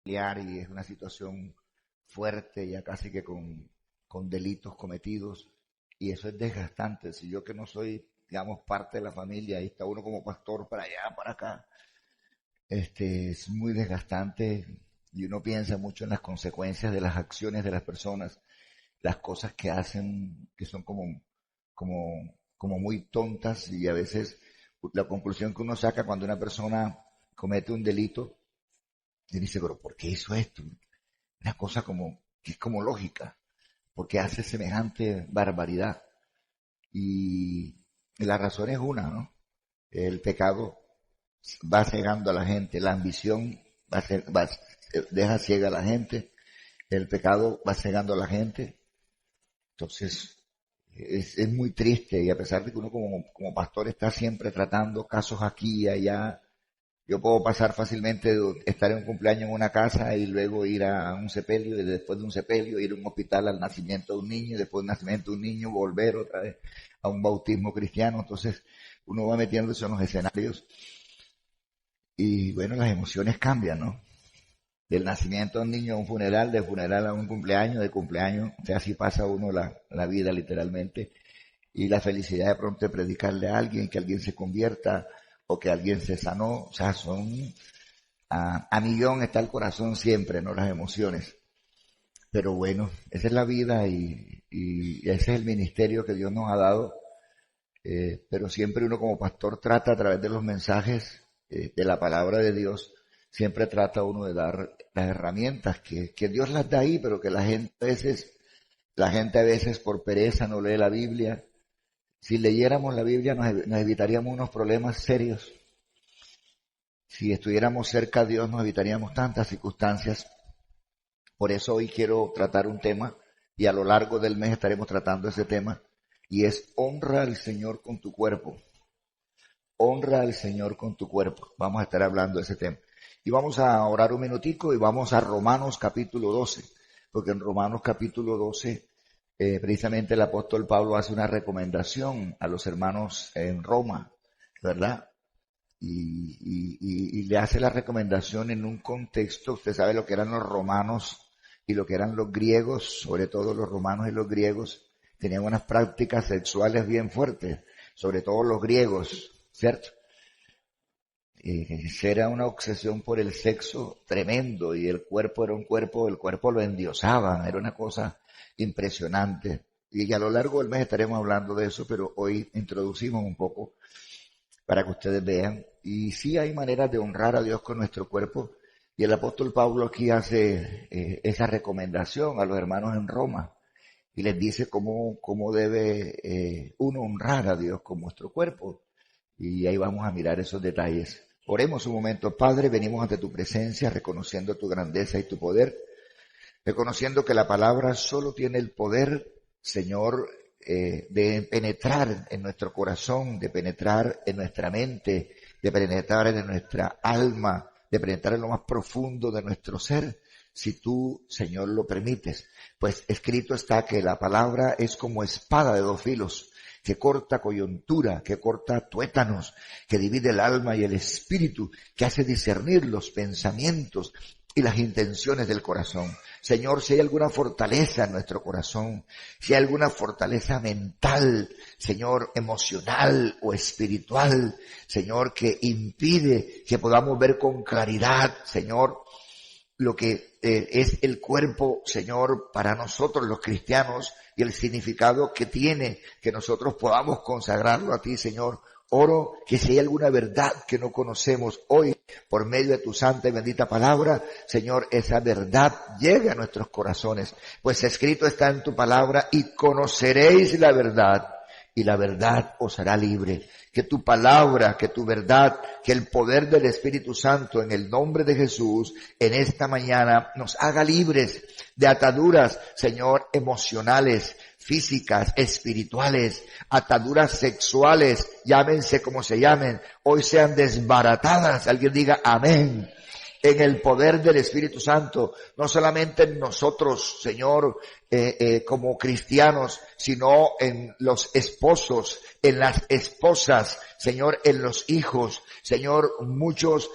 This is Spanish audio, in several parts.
familiar y es una situación fuerte, ya casi que con delitos cometidos, y eso es desgastante. Si yo que no soy, digamos, parte de la familia, ahí está uno como pastor para allá, para acá, es muy desgastante y uno piensa mucho en las consecuencias de las acciones de las personas, las cosas que hacen que son como muy tontas, y a veces la conclusión que uno saca cuando una persona comete un delito, y dice, pero ¿por qué hizo esto? Una cosa como, que es como lógica, porque hace semejante barbaridad. Y la razón es una, ¿no? El pecado va cegando a la gente, la ambición deja ciega a la gente, el pecado va cegando a la gente. Entonces, es muy triste, y a pesar de que uno como pastor está siempre tratando casos aquí y allá, yo puedo pasar fácilmente de estar en un cumpleaños en una casa y luego ir a un sepelio, y después de un sepelio ir a un hospital al nacimiento de un niño, y después del nacimiento de un niño volver otra vez a un bautismo cristiano. Entonces uno va metiéndose en los escenarios y bueno, las emociones cambian, ¿no? Del nacimiento de un niño a un funeral, de funeral a un cumpleaños, de cumpleaños, o sea, así pasa uno la vida literalmente. Y la felicidad de pronto de predicarle a alguien, que alguien se convierta o que alguien se sanó, o sea, son a millón está el corazón siempre, ¿no? Las emociones. Pero bueno, esa es la vida y ese es el ministerio que Dios nos ha dado. Pero siempre uno como pastor trata a través de los mensajes de la palabra de Dios, siempre trata uno de dar las herramientas que Dios las da ahí, pero que la gente a veces por pereza no lee la Biblia. Si leyéramos la Biblia nos evitaríamos unos problemas serios. Si estuviéramos cerca de Dios nos evitaríamos tantas circunstancias. Por eso hoy quiero tratar un tema, y a lo largo del mes estaremos tratando ese tema, y es honra al Señor con tu cuerpo. Honra al Señor con tu cuerpo. Vamos a estar hablando de ese tema. Y vamos a orar un minutico y vamos a Romanos capítulo 12, porque en Romanos capítulo 12 precisamente el apóstol Pablo hace una recomendación a los hermanos en Roma, ¿verdad? Y le hace la recomendación en un contexto. Usted sabe lo que eran los romanos y lo que eran los griegos, sobre todo los romanos y los griegos, tenían unas prácticas sexuales bien fuertes, sobre todo los griegos, ¿cierto? Era una obsesión por el sexo tremendo, y el cuerpo lo endiosaban, era una cosa impresionante. Y a lo largo del mes estaremos hablando de eso, pero hoy introducimos un poco para que ustedes vean. Y sí hay maneras de honrar a Dios con nuestro cuerpo, y el apóstol Pablo aquí hace esa recomendación a los hermanos en Roma, y les dice cómo debe uno honrar a Dios con nuestro cuerpo. Y ahí vamos a mirar esos detalles. Oremos un momento. Padre, venimos ante tu presencia reconociendo tu grandeza y tu poder, reconociendo que la palabra solo tiene el poder, Señor, de penetrar en nuestro corazón, de penetrar en nuestra mente, de penetrar en nuestra alma, de penetrar en lo más profundo de nuestro ser, si tú, Señor, lo permites. Pues escrito está que la palabra es como espada de dos filos, que corta coyuntura, que corta tuétanos, que divide el alma y el espíritu, que hace discernir los pensamientos y las intenciones del corazón. Señor, si hay alguna fortaleza en nuestro corazón, si hay alguna fortaleza mental, Señor, emocional o espiritual, Señor, que impide que podamos ver con claridad, Señor, lo que es el cuerpo, Señor, para nosotros los cristianos, y el significado que tiene, que nosotros podamos consagrarlo a ti, Señor. Oro que si hay alguna verdad que no conocemos hoy, por medio de tu santa y bendita palabra, Señor, esa verdad llegue a nuestros corazones, pues escrito está en tu palabra, y conoceréis la verdad, y la verdad os hará libre. Que tu palabra, que tu verdad, que el poder del Espíritu Santo, en el nombre de Jesús, en esta mañana nos haga libres de ataduras, Señor, emocionales, físicas, espirituales, ataduras sexuales, llámense como se llamen, hoy sean desbaratadas. Alguien diga amén. En el poder del Espíritu Santo, no solamente en nosotros, Señor, como cristianos, sino en los esposos, en las esposas, Señor, en los hijos, Señor, muchos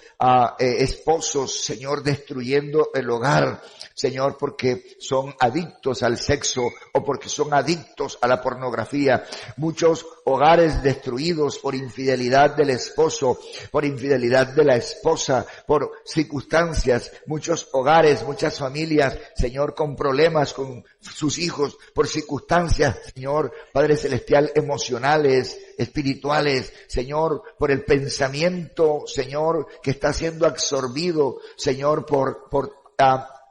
esposos, Señor, destruyendo el hogar, Señor, porque son adictos al sexo o porque son adictos a la pornografía. Muchos hogares destruidos por infidelidad del esposo, por infidelidad de la esposa, por circunstancias. Muchos hogares, muchas familias, Señor, con problemas con sus hijos, por circunstancias, Señor, Padre Celestial, emocionales, espirituales, Señor, por el pensamiento, Señor, que está siendo absorbido, Señor, por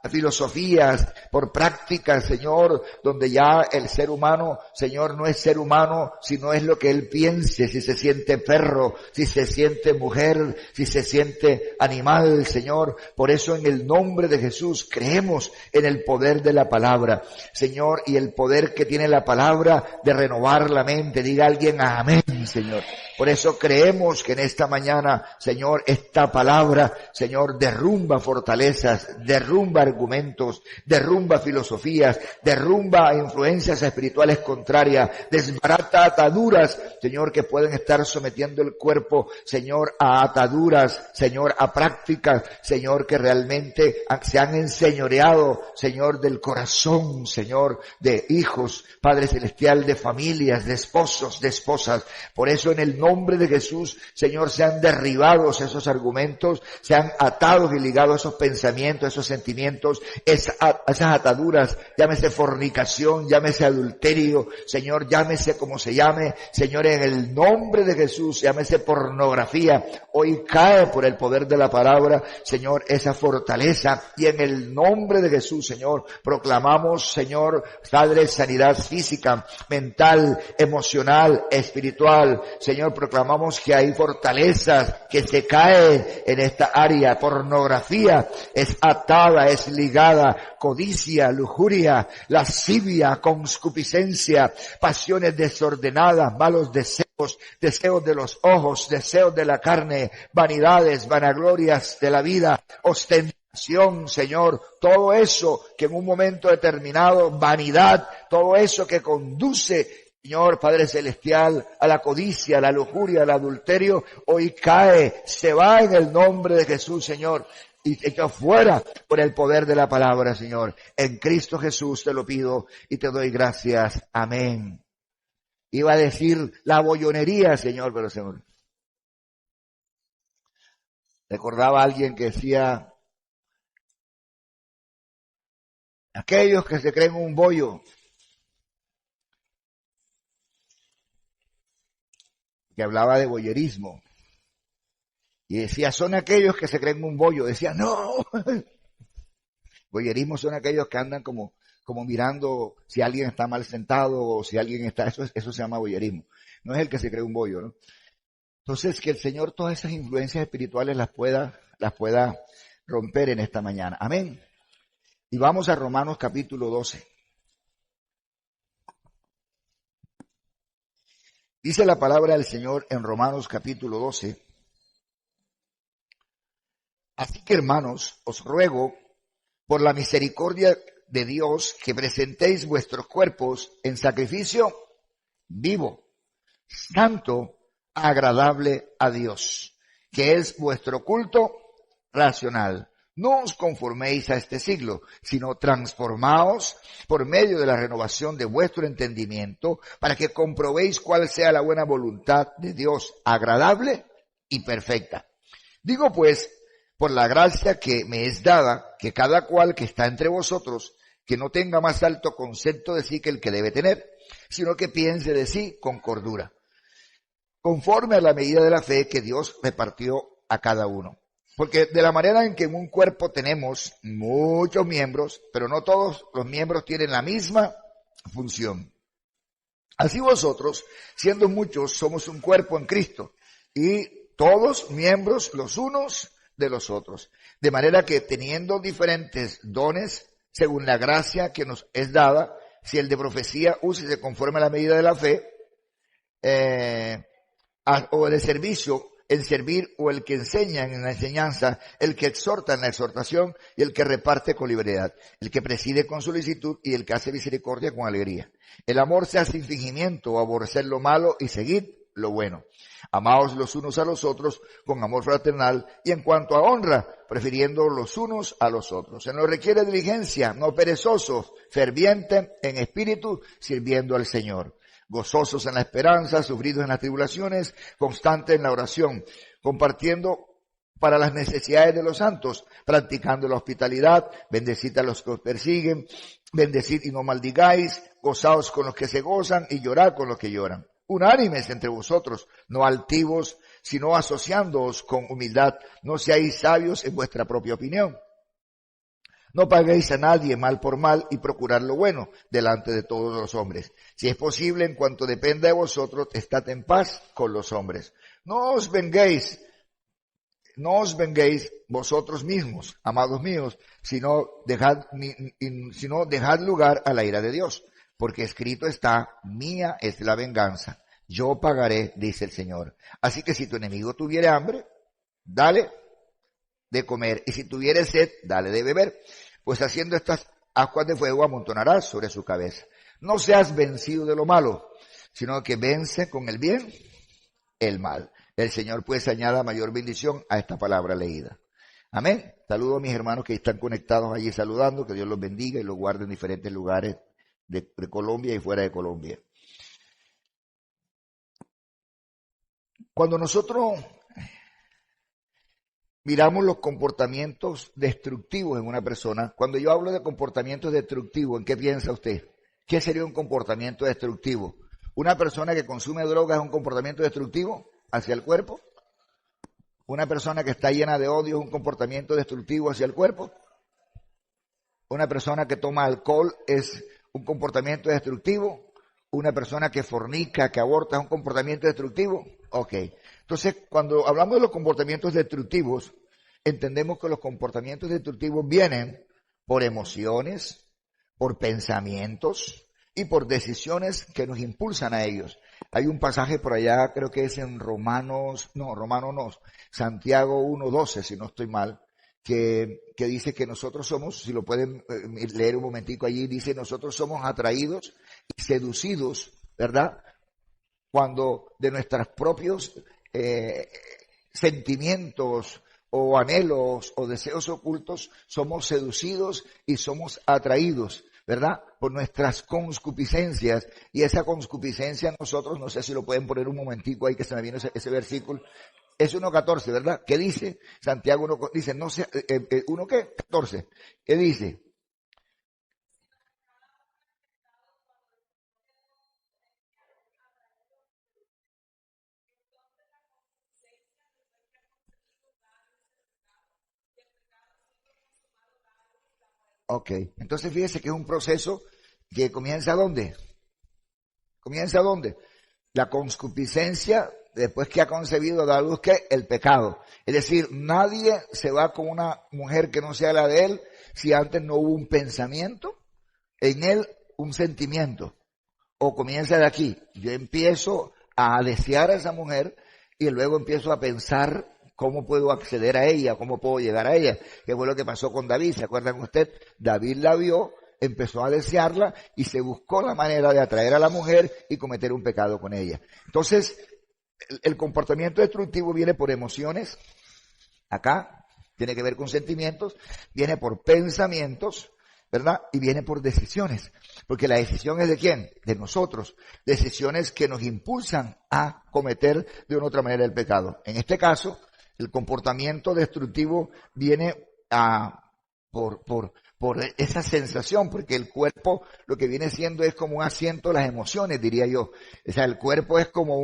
filosofías, por prácticas, Señor, donde ya el ser humano, Señor, no es ser humano, sino es lo que él piense, si se siente perro, si se siente mujer, si se siente animal, Señor. Por eso en el nombre de Jesús creemos en el poder de la palabra, Señor, y el poder que tiene la palabra de renovar la mente. Diga alguien amén, Señor. Por eso creemos que en esta mañana, Señor, esta palabra, Señor, derrumba fortalezas, derrumba argumentos, derrumba filosofías, derrumba influencias espirituales contrarias, desbarata ataduras, Señor, que pueden estar sometiendo el cuerpo, Señor, a ataduras, Señor, a prácticas, Señor, que realmente se han enseñoreado, Señor, del corazón, Señor, de hijos, Padre Celestial, de familias, de esposos, de esposas. Por eso en el nombre de Jesús, Señor, sean derribados esos argumentos, sean atados y ligados esos pensamientos, esos sentimientos, esas ataduras, llámese fornicación, llámese adulterio, Señor, llámese como se llame, Señor, en el nombre de Jesús, llámese pornografía, hoy cae por el poder de la palabra, Señor, esa fortaleza, y en el nombre de Jesús, Señor, proclamamos, Señor, Padre, sanidad física, mental, emocional, espiritual, Señor, proclamamos que hay fortalezas que se caen en esta área. Pornografía es atada, es ligada, codicia, lujuria, lascivia, concupiscencia, pasiones desordenadas, malos deseos, deseos de los ojos, deseos de la carne, vanidades, vanaglorias de la vida, ostentación, Señor, todo eso que en un momento determinado, vanidad, todo eso que conduce, Señor, Padre Celestial, a la codicia, a la lujuria, al adulterio, hoy cae, se va en el nombre de Jesús, Señor, y echa fuera por el poder de la palabra, Señor. En Cristo Jesús te lo pido y te doy gracias. Amén. Iba a decir la bollonería, Señor, pero Señor. Recordaba a alguien que decía, aquellos que se creen un bollo, que hablaba de boyerismo, y decía, son aquellos que se creen un bollo. Decía, no, boyerismo son aquellos que andan como mirando si alguien está mal sentado o si alguien está, eso se llama boyerismo. No es el que se cree un bollo, ¿no? Entonces, que el Señor todas esas influencias espirituales las pueda romper en esta mañana. Amén. Y vamos a Romanos capítulo 12. Dice la palabra del Señor en Romanos capítulo 12. Así que, hermanos, os ruego por la misericordia de Dios que presentéis vuestros cuerpos en sacrificio vivo, santo, agradable a Dios, que es vuestro culto racional. No os conforméis a este siglo, sino transformaos por medio de la renovación de vuestro entendimiento, para que comprobéis cuál sea la buena voluntad de Dios, agradable y perfecta. Digo pues, por la gracia que me es dada, que cada cual que está entre vosotros, que no tenga más alto concepto de sí que el que debe tener, sino que piense de sí con cordura, conforme a la medida de la fe que Dios repartió a cada uno. Porque de la manera en que en un cuerpo tenemos muchos miembros, pero no todos los miembros tienen la misma función. Así vosotros, siendo muchos, somos un cuerpo en Cristo, y todos miembros los unos de los otros. De manera que teniendo diferentes dones, según la gracia que nos es dada, si el de profecía úsese conforme a la medida de la fe, o de servicio en servir, o el que enseña en la enseñanza, el que exhorta en la exhortación, y el que reparte con liberalidad, el que preside con solicitud, y el que hace misericordia con alegría. El amor sea sin fingimiento, o aborrecer lo malo y seguir lo bueno. Amaos los unos a los otros con amor fraternal y en cuanto a honra, prefiriendo los unos a los otros. Se nos requiere diligencia, no perezosos, ferviente en espíritu, sirviendo al Señor. Gozosos en la esperanza, sufridos en las tribulaciones, constantes en la oración, compartiendo para las necesidades de los santos, practicando la hospitalidad, bendecid a los que os persiguen, bendecid y no maldigáis, gozaos con los que se gozan y llorad con los que lloran. Unánimes entre vosotros, no altivos, sino asociándoos con humildad, no seáis sabios en vuestra propia opinión. No paguéis a nadie mal por mal y procurad lo bueno delante de todos los hombres. Si es posible, en cuanto dependa de vosotros, estad en paz con los hombres. No os venguéis vosotros mismos, amados míos, sino dejad lugar a la ira de Dios. Porque escrito está, mía es la venganza, yo pagaré, dice el Señor. Así que si tu enemigo tuviere hambre, dale de comer, y si tuviere sed, dale de beber, pues haciendo estas aguas de fuego amontonarás sobre su cabeza. No seas vencido de lo malo, sino que vence con el bien el mal. El Señor pues añada mayor bendición a esta palabra leída. Amén. Saludo a mis hermanos que están conectados allí saludando, que Dios los bendiga y los guarde en diferentes lugares de Colombia y fuera de Colombia. Cuando nosotros miramos los comportamientos destructivos en una persona, cuando yo hablo de comportamientos destructivos, ¿en qué piensa usted? ¿Qué sería un comportamiento destructivo? ¿Una persona que consume drogas es un comportamiento destructivo hacia el cuerpo? ¿Una persona que está llena de odio es un comportamiento destructivo hacia el cuerpo? ¿Una persona que toma alcohol es un comportamiento destructivo? ¿Una persona que fornica, que aborta es un comportamiento destructivo? Ok. Entonces, cuando hablamos de los comportamientos destructivos, entendemos que los comportamientos destructivos vienen por emociones, por pensamientos y por decisiones que nos impulsan a ellos. Hay un pasaje por allá, creo que es en Santiago 1:12, si no estoy mal, que dice que nosotros somos, si lo pueden leer un momentico allí, dice, nosotros somos atraídos y seducidos, ¿verdad? Cuando de nuestros propios sentimientos o anhelos o deseos ocultos somos seducidos y somos atraídos, ¿verdad? Por nuestras concupiscencias. Y esa concupiscencia nosotros, no sé si lo pueden poner un momentico ahí que se me viene ese versículo, es 1:14, ¿verdad? ¿Qué dice? Santiago 1, dice, no sé, ¿1 qué? 14. ¿Qué dice? Ok, entonces fíjese que es un proceso que comienza ¿dónde? ¿Comienza dónde? La concupiscencia, después que ha concebido, da a luz que el pecado. Es decir, nadie se va con una mujer que no sea la de él si antes no hubo un pensamiento, en él un sentimiento. O comienza de aquí. Yo empiezo a desear a esa mujer y luego empiezo a pensar cómo puedo acceder a ella, cómo puedo llegar a ella. Que fue lo que pasó con David. ¿Se acuerdan usted? David la vio, empezó a desearla y se buscó la manera de atraer a la mujer y cometer un pecado con ella. Entonces, el comportamiento destructivo viene por emociones, acá, tiene que ver con sentimientos, viene por pensamientos, ¿verdad? Y viene por decisiones, porque la decisión es ¿de quién? De nosotros, decisiones que nos impulsan a cometer de una u otra manera el pecado. En este caso, el comportamiento destructivo viene por esa sensación, porque el cuerpo lo que viene siendo es como un asiento de las emociones, diría yo. O sea, el cuerpo es como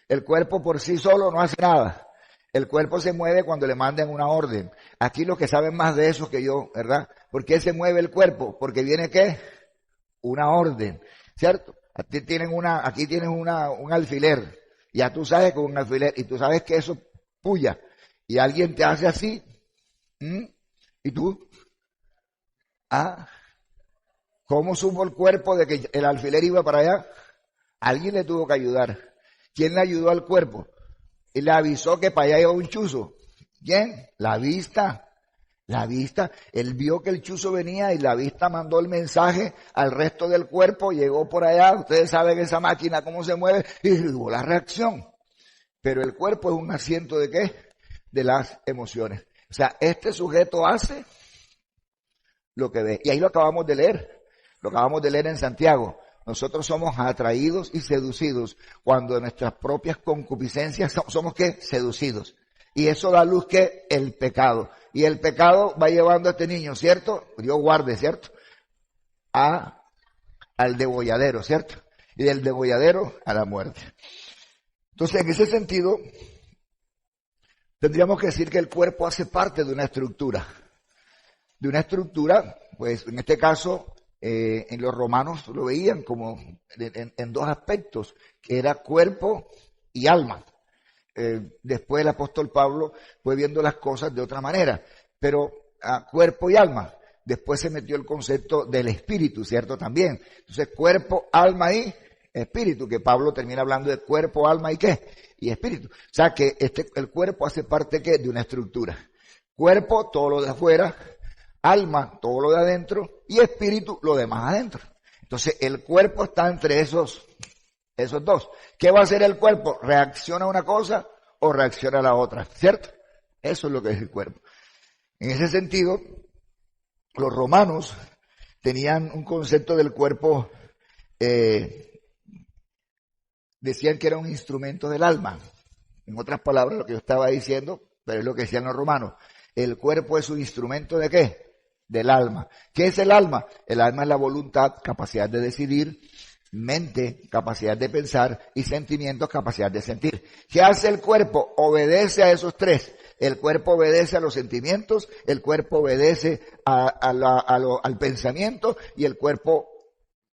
el cuerpo por sí solo no hace nada. El cuerpo se mueve cuando le mandan una orden. Aquí los que saben más de eso que yo, ¿verdad? ¿Por qué se mueve el cuerpo? Porque viene ¿qué? Una orden, ¿cierto? Aquí tienen un alfiler. Ya tú sabes que es un alfiler y tú sabes que eso puya. Y alguien te hace así, y tú, ¿cómo supo el cuerpo de que el alfiler iba para allá? Alguien le tuvo que ayudar. ¿Quién le ayudó al cuerpo? Y le avisó que para allá iba un chuzo. ¿Quién? La vista. La vista. Él vio que el chuzo venía y la vista mandó el mensaje al resto del cuerpo, llegó por allá. Ustedes saben esa máquina cómo se mueve y hubo la reacción. pero el cuerpo es un asiento ¿de qué? De las emociones. O sea, este sujeto hace lo que ve. Y ahí lo acabamos de leer. Lo acabamos de leer en Santiago. Nosotros somos atraídos y seducidos cuando de nuestras propias concupiscencias somos ¿qué? Seducidos. Y eso da luz que el pecado. Y el pecado va llevando a este niño, ¿cierto? Dios guarde, ¿cierto? Al degolladero, ¿cierto? Y del degolladero a la muerte. Entonces, en ese sentido, tendríamos que decir que el cuerpo hace parte de una estructura. De una estructura, pues en este caso, en los romanos lo veían como en dos aspectos, que era cuerpo y alma. Después el apóstol Pablo fue viendo las cosas de otra manera, pero cuerpo y alma. Después se metió el concepto del espíritu, ¿cierto? También. Entonces, cuerpo, alma y espíritu, que Pablo termina hablando de cuerpo, alma y ¿qué? Y espíritu. O sea que el cuerpo hace parte ¿qué? De una estructura. Cuerpo, todo lo de afuera, alma, todo lo de adentro, y espíritu, lo demás adentro. Entonces, el cuerpo está entre esos dos. ¿Qué va a hacer el cuerpo? ¿Reacciona a una cosa o reacciona a la otra? ¿Cierto? Eso es lo que es el cuerpo. En ese sentido, los romanos tenían un concepto del cuerpo, decían que era un instrumento del alma. En otras palabras, lo que yo estaba diciendo, pero es lo que decían los romanos. El cuerpo es un instrumento ¿de qué? Del alma. ¿Qué es el alma? El alma es la voluntad, capacidad de decidir, mente, capacidad de pensar, y sentimientos, capacidad de sentir. ¿Qué hace el cuerpo? Obedece a esos tres. El cuerpo obedece a los sentimientos, el cuerpo obedece al pensamiento, y el cuerpo,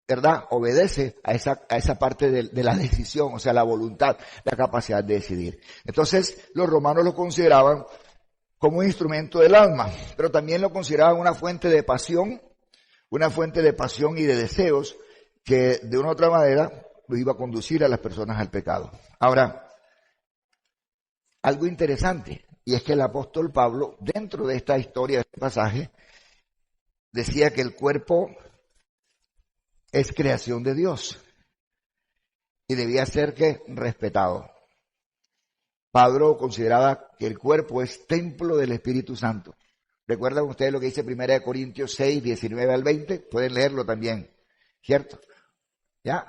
¿verdad?, obedece a esa parte de la decisión, o sea, la voluntad, la capacidad de decidir. Entonces, los romanos lo consideraban como un instrumento del alma, pero también lo consideraban una fuente de pasión y de deseos que de una u otra manera lo iba a conducir a las personas al pecado. Ahora, algo interesante, y es que el apóstol Pablo, dentro de esta historia, de este pasaje, decía que el cuerpo es creación de Dios y debía ser ¿qué? Respetado. Pablo consideraba que el cuerpo es templo del Espíritu Santo. ¿Recuerdan ustedes lo que dice 1 Corintios 6, 19 al 20? Pueden leerlo también, ¿cierto? ¿Ya?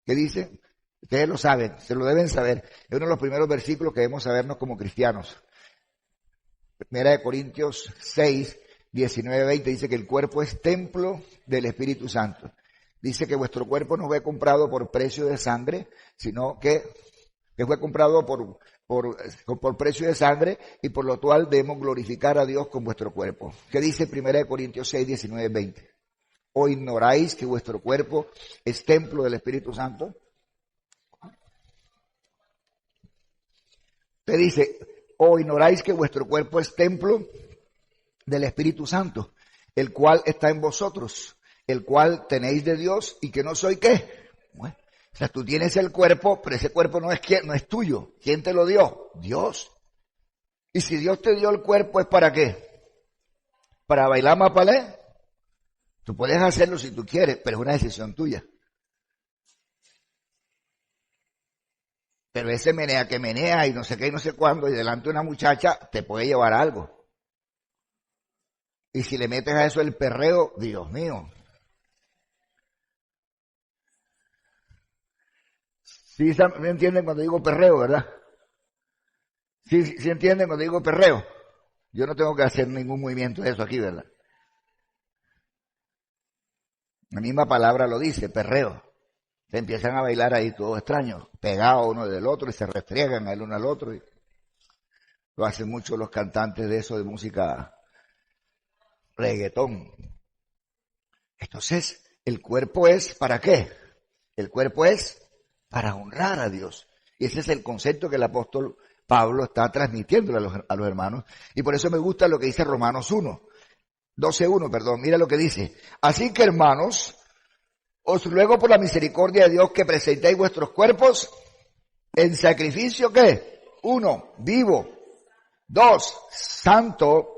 ¿Qué dice? Ustedes lo saben, se lo deben saber. Es uno de los primeros versículos que debemos sabernos como cristianos. 1 Corintios 6, 19, 20 dice que el cuerpo es templo del Espíritu Santo. Dice que vuestro cuerpo no fue comprado por precio de sangre, sino que fue comprado por precio de sangre, y por lo cual debemos glorificar a Dios con vuestro cuerpo. ¿Qué dice 1 Corintios 6, 19, 20? ¿O ignoráis que vuestro cuerpo es templo del Espíritu Santo? Te dice, ¿o ignoráis que vuestro cuerpo es templo del Espíritu Santo, el cual está en vosotros, el cual tenéis de Dios, y que no soy qué? Bueno, o sea, tú tienes el cuerpo, pero ese cuerpo no es tuyo. ¿Quién te lo dio? Dios. Y si Dios te dio el cuerpo, ¿es para qué? ¿Para bailar mapalé? Tú puedes hacerlo si tú quieres, pero es una decisión tuya. Pero ese menea que menea y no sé qué y no sé cuándo, y delante de una muchacha, te puede llevar a algo. Y si le metes a eso el perreo, Dios mío. ¿Sí me entienden cuando digo perreo, verdad? ¿Sí entienden cuando digo perreo? Yo no tengo que hacer ningún movimiento de eso aquí, ¿verdad? La misma palabra lo dice, perreo. Se empiezan a bailar ahí todos extraños, pegados uno del otro, y se restriegan el uno al otro. Y lo hacen mucho los cantantes de eso, de música reggaetón. Entonces, ¿el cuerpo es para qué? El cuerpo es para honrar a Dios. Y ese es el concepto que el apóstol Pablo está transmitiendo a los hermanos. Y por eso me gusta lo que dice Romanos 12:1, perdón. Mira lo que dice. Así que, hermanos, os ruego por la misericordia de Dios que presentéis vuestros cuerpos en sacrificio, ¿qué? 1, vivo. 2, santo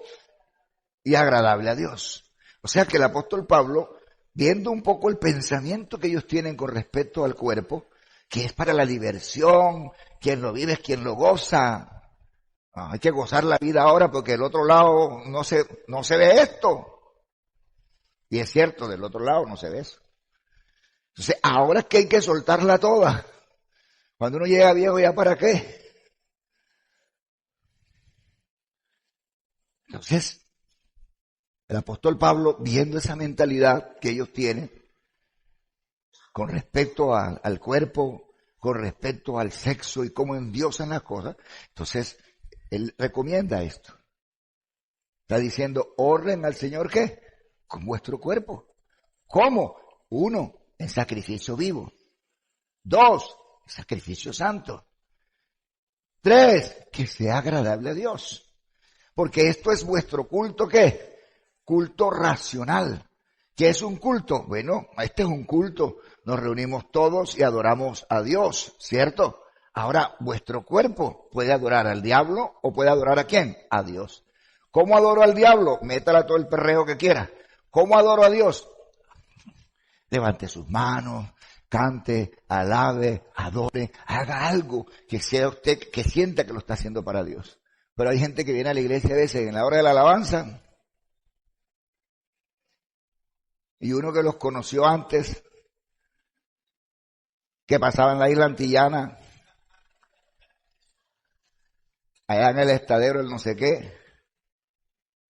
y agradable a Dios. O sea que el apóstol Pablo, viendo un poco el pensamiento que ellos tienen con respecto al cuerpo, que es para la diversión, quien lo vive es quien lo goza. Hay que gozar la vida ahora porque del otro lado no se ve esto. Y es cierto, del otro lado no se ve eso. Entonces, ahora es que hay que soltarla toda. Cuando uno llega viejo, ¿ya para qué? Entonces, el apóstol Pablo, viendo esa mentalidad que ellos tienen con respecto al cuerpo, con respecto al sexo y cómo endiosan las cosas, entonces él recomienda esto. Está diciendo, honren al Señor, ¿qué? Con vuestro cuerpo. ¿Cómo? 1, en sacrificio vivo. 2, sacrificio santo. 3, que sea agradable a Dios. Porque esto es vuestro culto, ¿qué? Culto racional. ¿Qué es un culto? Bueno, este es un culto. Nos reunimos todos y adoramos a Dios, ¿cierto? Ahora, vuestro cuerpo puede adorar al diablo o puede adorar ¿a quién? A Dios. ¿Cómo adoro al diablo? Métala todo el perreo que quiera. ¿Cómo adoro a Dios? Levante sus manos, cante, alabe, adore, haga algo que sea usted, que sienta que lo está haciendo para Dios. Pero hay gente que viene a la iglesia a veces en la hora de la alabanza y uno que los conoció antes, que pasaba en la isla antillana, allá en el estadero, el no sé qué,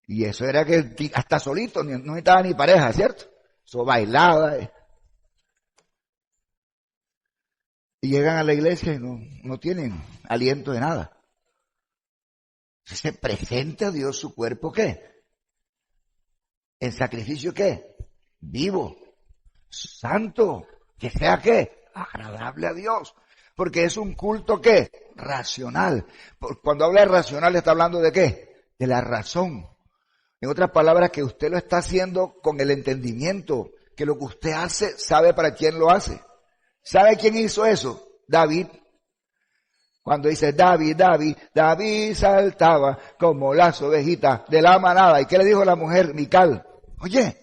y eso era que hasta solito, no estaba ni pareja, ¿cierto? Eso bailaba. Y llegan a la iglesia y no tienen aliento de nada. Se presenta a Dios su cuerpo, ¿qué? ¿En sacrificio qué? Vivo, santo, que sea ¿qué? Agradable a Dios. Porque es un culto ¿qué? Racional. Cuando habla de racional está hablando de ¿qué? De la razón. En otras palabras, que usted lo está haciendo con el entendimiento, que lo que usted hace sabe para quién lo hace. ¿Sabe quién hizo eso? David. Cuando dice David saltaba como las ovejitas de la manada. ¿Y qué le dijo la mujer Mical? Oye,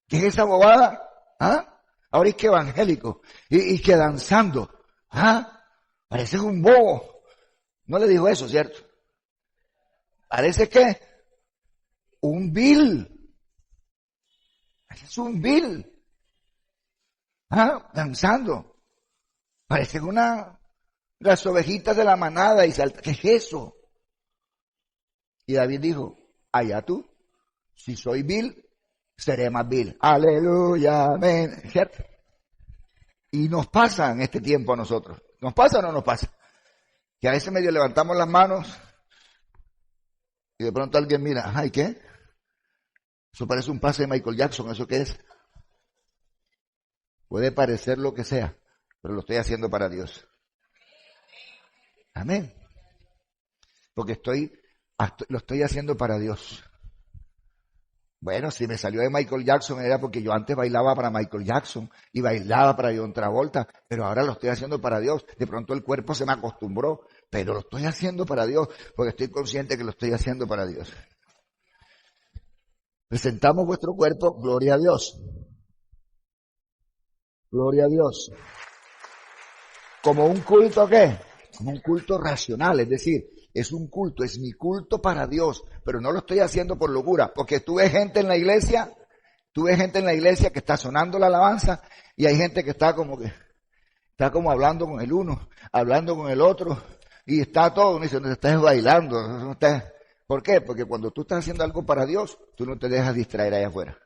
¿qué es esa bobada? ¿Ah? Ahora es que evangélico. Y que danzando. ¿Ah? Pareces un bobo. No le dijo eso, ¿cierto? Parece que un vil. Es un vil. ¿Ah? Danzando. Parece las ovejitas de la manada y salta. ¿Qué es eso? Y David dijo, allá tú, si soy vil, seré más vil. Aleluya, amén. ¿Cierto? Y nos pasa en este tiempo a nosotros. ¿Nos pasa o no nos pasa? Que a veces medio levantamos las manos y de pronto alguien mira, ay, ¿qué? Eso parece un pase de Michael Jackson, ¿eso qué es? Puede parecer lo que sea, pero lo estoy haciendo para Dios. Amén. Porque lo estoy haciendo para Dios. Bueno, si me salió de Michael Jackson era porque yo antes bailaba para Michael Jackson y bailaba para John Travolta, pero ahora lo estoy haciendo para Dios. De pronto el cuerpo se me acostumbró, pero lo estoy haciendo para Dios, porque estoy consciente que lo estoy haciendo para Dios. Presentamos vuestro cuerpo, gloria a Dios. Gloria a Dios. ¿Como un culto qué? Como un culto racional, es decir, es un culto, es mi culto para Dios, pero no lo estoy haciendo por locura, porque tú ves gente en la iglesia que está sonando la alabanza y hay gente que está como hablando con el uno, hablando con el otro y está todo, uno dice, no estás bailando, no estás. ¿Por qué? Porque cuando tú estás haciendo algo para Dios, tú no te dejas distraer allá afuera.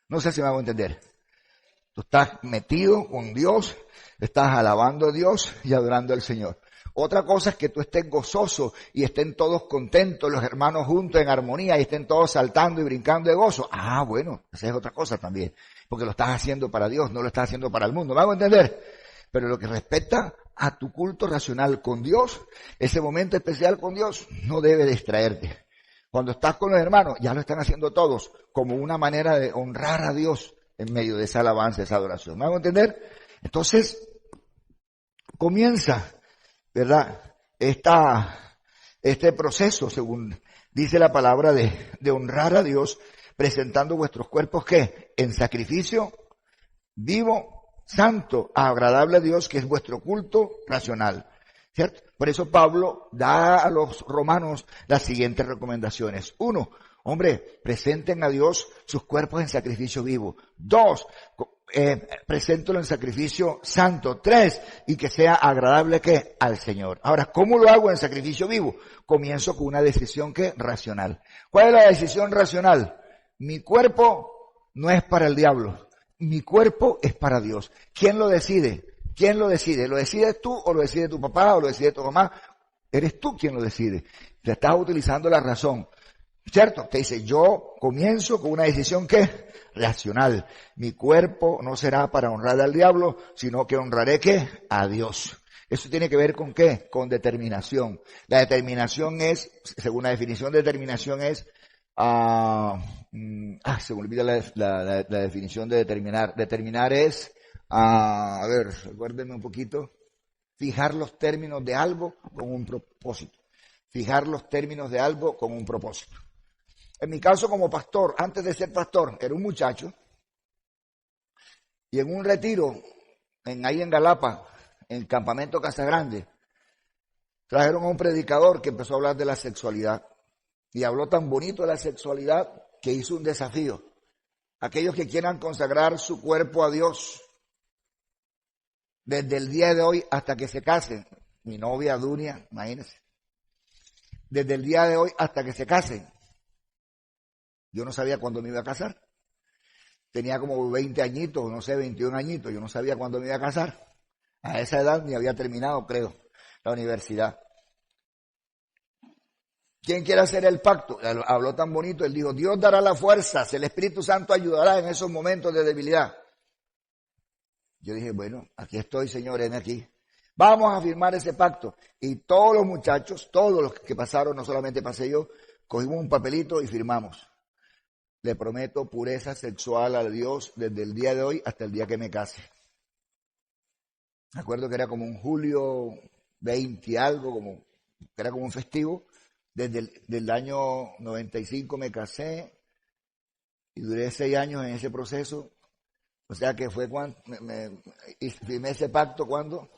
No sé si me hago entender. Tú estás metido con Dios, estás alabando a Dios y adorando al Señor. Otra cosa es que tú estés gozoso y estén todos contentos, los hermanos juntos en armonía y estén todos saltando y brincando de gozo. Ah, bueno, esa es otra cosa también, porque lo estás haciendo para Dios, no lo estás haciendo para el mundo. ¿Me hago entender? Pero lo que respecta a tu culto racional con Dios, ese momento especial con Dios, no debe distraerte. Cuando estás con los hermanos, ya lo están haciendo todos como una manera de honrar a Dios en medio de esa alabanza, esa adoración. ¿Me hago entender? Entonces, comienza, ¿verdad? Este proceso, según dice la palabra, de honrar a Dios, presentando vuestros cuerpos, ¿qué? En sacrificio vivo, santo, agradable a Dios, que es vuestro culto racional. ¿Cierto? Por eso Pablo da a los romanos las siguientes recomendaciones. 1, hombre, presenten a Dios sus cuerpos en sacrificio vivo. 2, preséntelo en sacrificio santo. 3, y que sea agradable ¿qué? Al Señor. Ahora, ¿cómo lo hago en sacrificio vivo? Comienzo con una decisión ¿qué? Racional. ¿Cuál es la decisión racional? Mi cuerpo no es para el diablo. Mi cuerpo es para Dios. ¿Quién lo decide? ¿Quién lo decide? ¿Lo decides tú o lo decide tu papá o lo decide tu mamá? Eres tú quien lo decide. Te estás utilizando la razón. ¿Cierto? Te dice, yo comienzo con una decisión ¿qué? Racional. Mi cuerpo no será para honrar al diablo, sino que honraré ¿qué? A Dios. Eso tiene que ver con ¿qué? Con determinación. La determinación es, según la definición de determinación es, se me olvida la definición de determinar. Determinar es, a ver, recuérdenme un poquito, fijar los términos de algo con un propósito. Fijar los términos de algo con un propósito. En mi caso como pastor, antes de ser pastor, era un muchacho y en un retiro, ahí en Galapa, en el campamento Casa Grande, trajeron a un predicador que empezó a hablar de la sexualidad y habló tan bonito de la sexualidad que hizo un desafío. Aquellos que quieran consagrar su cuerpo a Dios desde el día de hoy hasta que se casen, mi novia Dunia, imagínense, desde el día de hoy hasta que se casen. Yo no sabía cuándo me iba a casar. Tenía como 20 añitos, no sé, 21 añitos. Yo no sabía cuándo me iba a casar. A esa edad ni había terminado, creo, la universidad. ¿Quién quiere hacer el pacto? Habló tan bonito, él dijo, Dios dará la fuerza, el Espíritu Santo ayudará en esos momentos de debilidad. Yo dije, bueno, aquí estoy, Señor, heme aquí. Vamos a firmar ese pacto. Y todos los muchachos, todos los que pasaron, no solamente pasé yo, cogimos un papelito y firmamos. Le prometo pureza sexual a Dios desde el día de hoy hasta el día que me case. Me acuerdo que era como un julio 20 algo, era como un festivo. Desde el año 95 me casé y duré 6 años en ese proceso. O sea que fue cuando y firmé ese pacto cuando,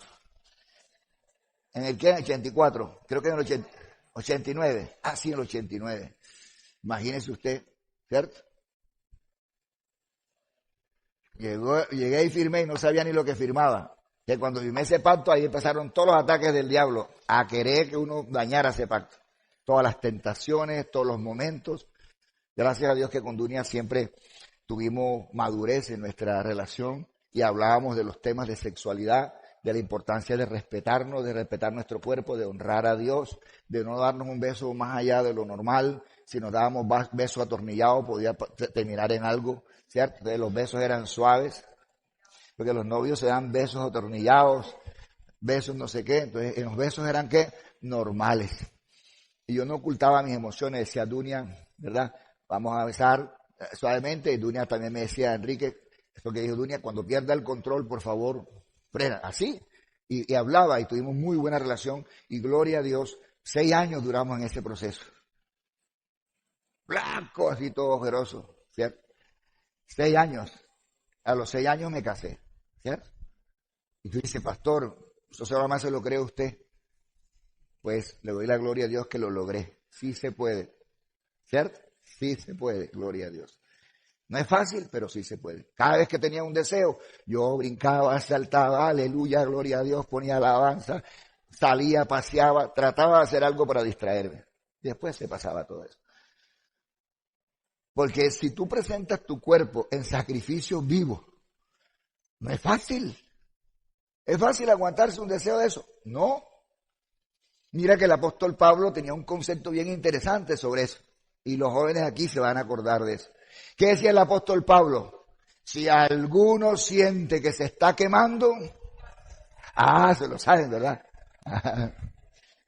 ¿en el qué? En el 84, creo que en el 89. Sí, en el 89. Imagínese usted. ¿Cierto? Llegué y firmé y no sabía ni lo que firmaba. Que cuando firmé ese pacto, ahí empezaron todos los ataques del diablo a querer que uno dañara ese pacto. Todas las tentaciones, todos los momentos. Gracias a Dios que con Dunia siempre tuvimos madurez en nuestra relación y hablábamos de los temas de sexualidad, de la importancia de respetarnos, de respetar nuestro cuerpo, de honrar a Dios, de no darnos un beso más allá de lo normal. Si nos dábamos besos atornillados, podía terminar en algo, ¿cierto? Entonces los besos eran suaves, porque los novios se dan besos atornillados, besos no sé qué, entonces en los besos eran ¿qué? Normales. Y yo no ocultaba mis emociones, decía Dunia, ¿verdad? Vamos a besar suavemente, y Dunia también me decía, Enrique, esto que dijo Dunia, cuando pierda el control, por favor, frena, así. Y hablaba, y tuvimos muy buena relación, y gloria a Dios, 6 años duramos en ese proceso. Blanco, así todo ojeroso, ¿cierto? 6 años. A los 6 años me casé, ¿cierto? Y tú dices, pastor, eso solamente se lo cree usted. Pues le doy la gloria a Dios que lo logré. Sí se puede, ¿cierto? Sí se puede, gloria a Dios. No es fácil, pero sí se puede. Cada vez que tenía un deseo, yo brincaba, saltaba, aleluya, gloria a Dios, ponía alabanza, salía, paseaba, trataba de hacer algo para distraerme. Después se pasaba todo eso. Porque si tú presentas tu cuerpo en sacrificio vivo, no es fácil. ¿Es fácil aguantarse un deseo de eso? No. Mira que el apóstol Pablo tenía un concepto bien interesante sobre eso. Y los jóvenes aquí se van a acordar de eso. ¿Qué decía el apóstol Pablo? Si alguno siente que se está quemando, se lo saben, ¿verdad?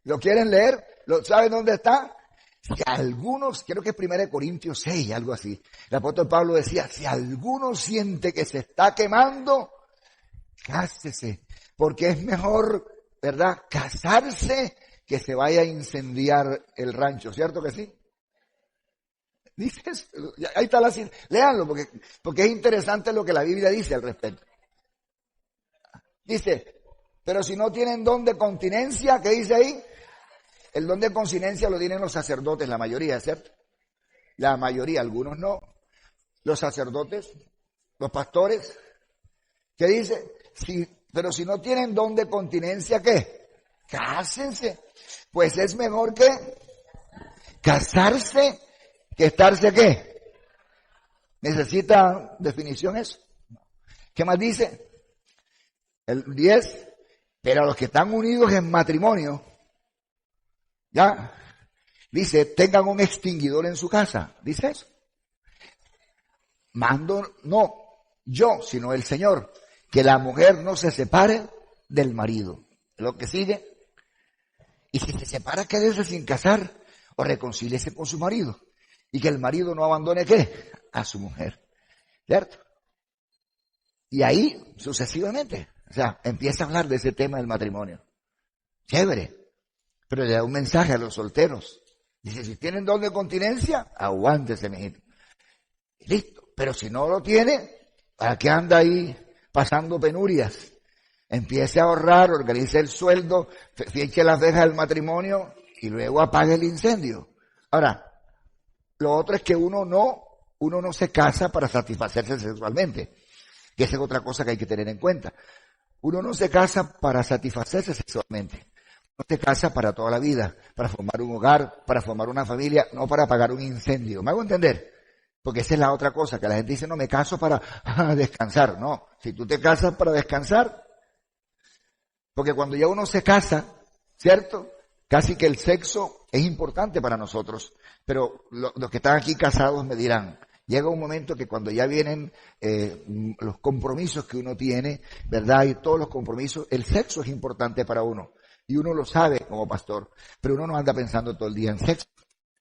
¿Lo quieren leer? ¿Saben dónde está? Si algunos, creo que es 1 Corintios 6, algo así. El apóstol Pablo decía, si alguno siente que se está quemando, cásese. Porque es mejor, ¿verdad?, casarse que se vaya a incendiar el rancho. ¿Cierto que sí? Dices, ahí está la cita. Léanlo porque es interesante lo que la Biblia dice al respecto. Dice, pero si no tienen don de continencia, ¿qué dice ahí? El don de continencia lo tienen los sacerdotes, la mayoría, ¿cierto? La mayoría, algunos no. Los sacerdotes, los pastores, ¿qué dice? Pero si no tienen don de continencia, ¿qué? Cásense. Pues es mejor que casarse que estarse, ¿qué? ¿Necesita definiciones? ¿Qué más dice? El 10. Pero a los que están unidos en matrimonio, ya, dice, tengan un extinguidor en su casa. Dice eso. Mando, no yo, sino el Señor, que la mujer no se separe del marido. Lo que sigue. Y si se separa, quédese sin casar o reconcíliese con su marido. Y que el marido no abandone, ¿qué? A su mujer. ¿Cierto? Y ahí, sucesivamente, o sea, empieza a hablar de ese tema del matrimonio. Chévere. Pero le da un mensaje a los solteros. Dice, si tienen don de continencia, aguántese, mijito. Y listo. Pero si no lo tiene, ¿para qué anda ahí pasando penurias? Empiece a ahorrar, organice el sueldo, fije las vejas del matrimonio y luego apague el incendio. Ahora, lo otro es que uno no se casa para satisfacerse sexualmente, que esa es otra cosa que hay que tener en cuenta. Uno no se casa para satisfacerse sexualmente. Uno se casa para toda la vida, para formar un hogar, para formar una familia, no para apagar un incendio. ¿Me hago entender? Porque esa es la otra cosa, que la gente dice, no, me caso para descansar. No, si tú te casas para descansar, porque cuando ya uno se casa, ¿cierto? Casi que el sexo es importante para nosotros. Pero los que están aquí casados me dirán, llega un momento que cuando ya vienen los compromisos que uno tiene, ¿verdad? Y todos los compromisos, el sexo es importante para uno. Y uno lo sabe como pastor, pero uno no anda pensando todo el día en sexo.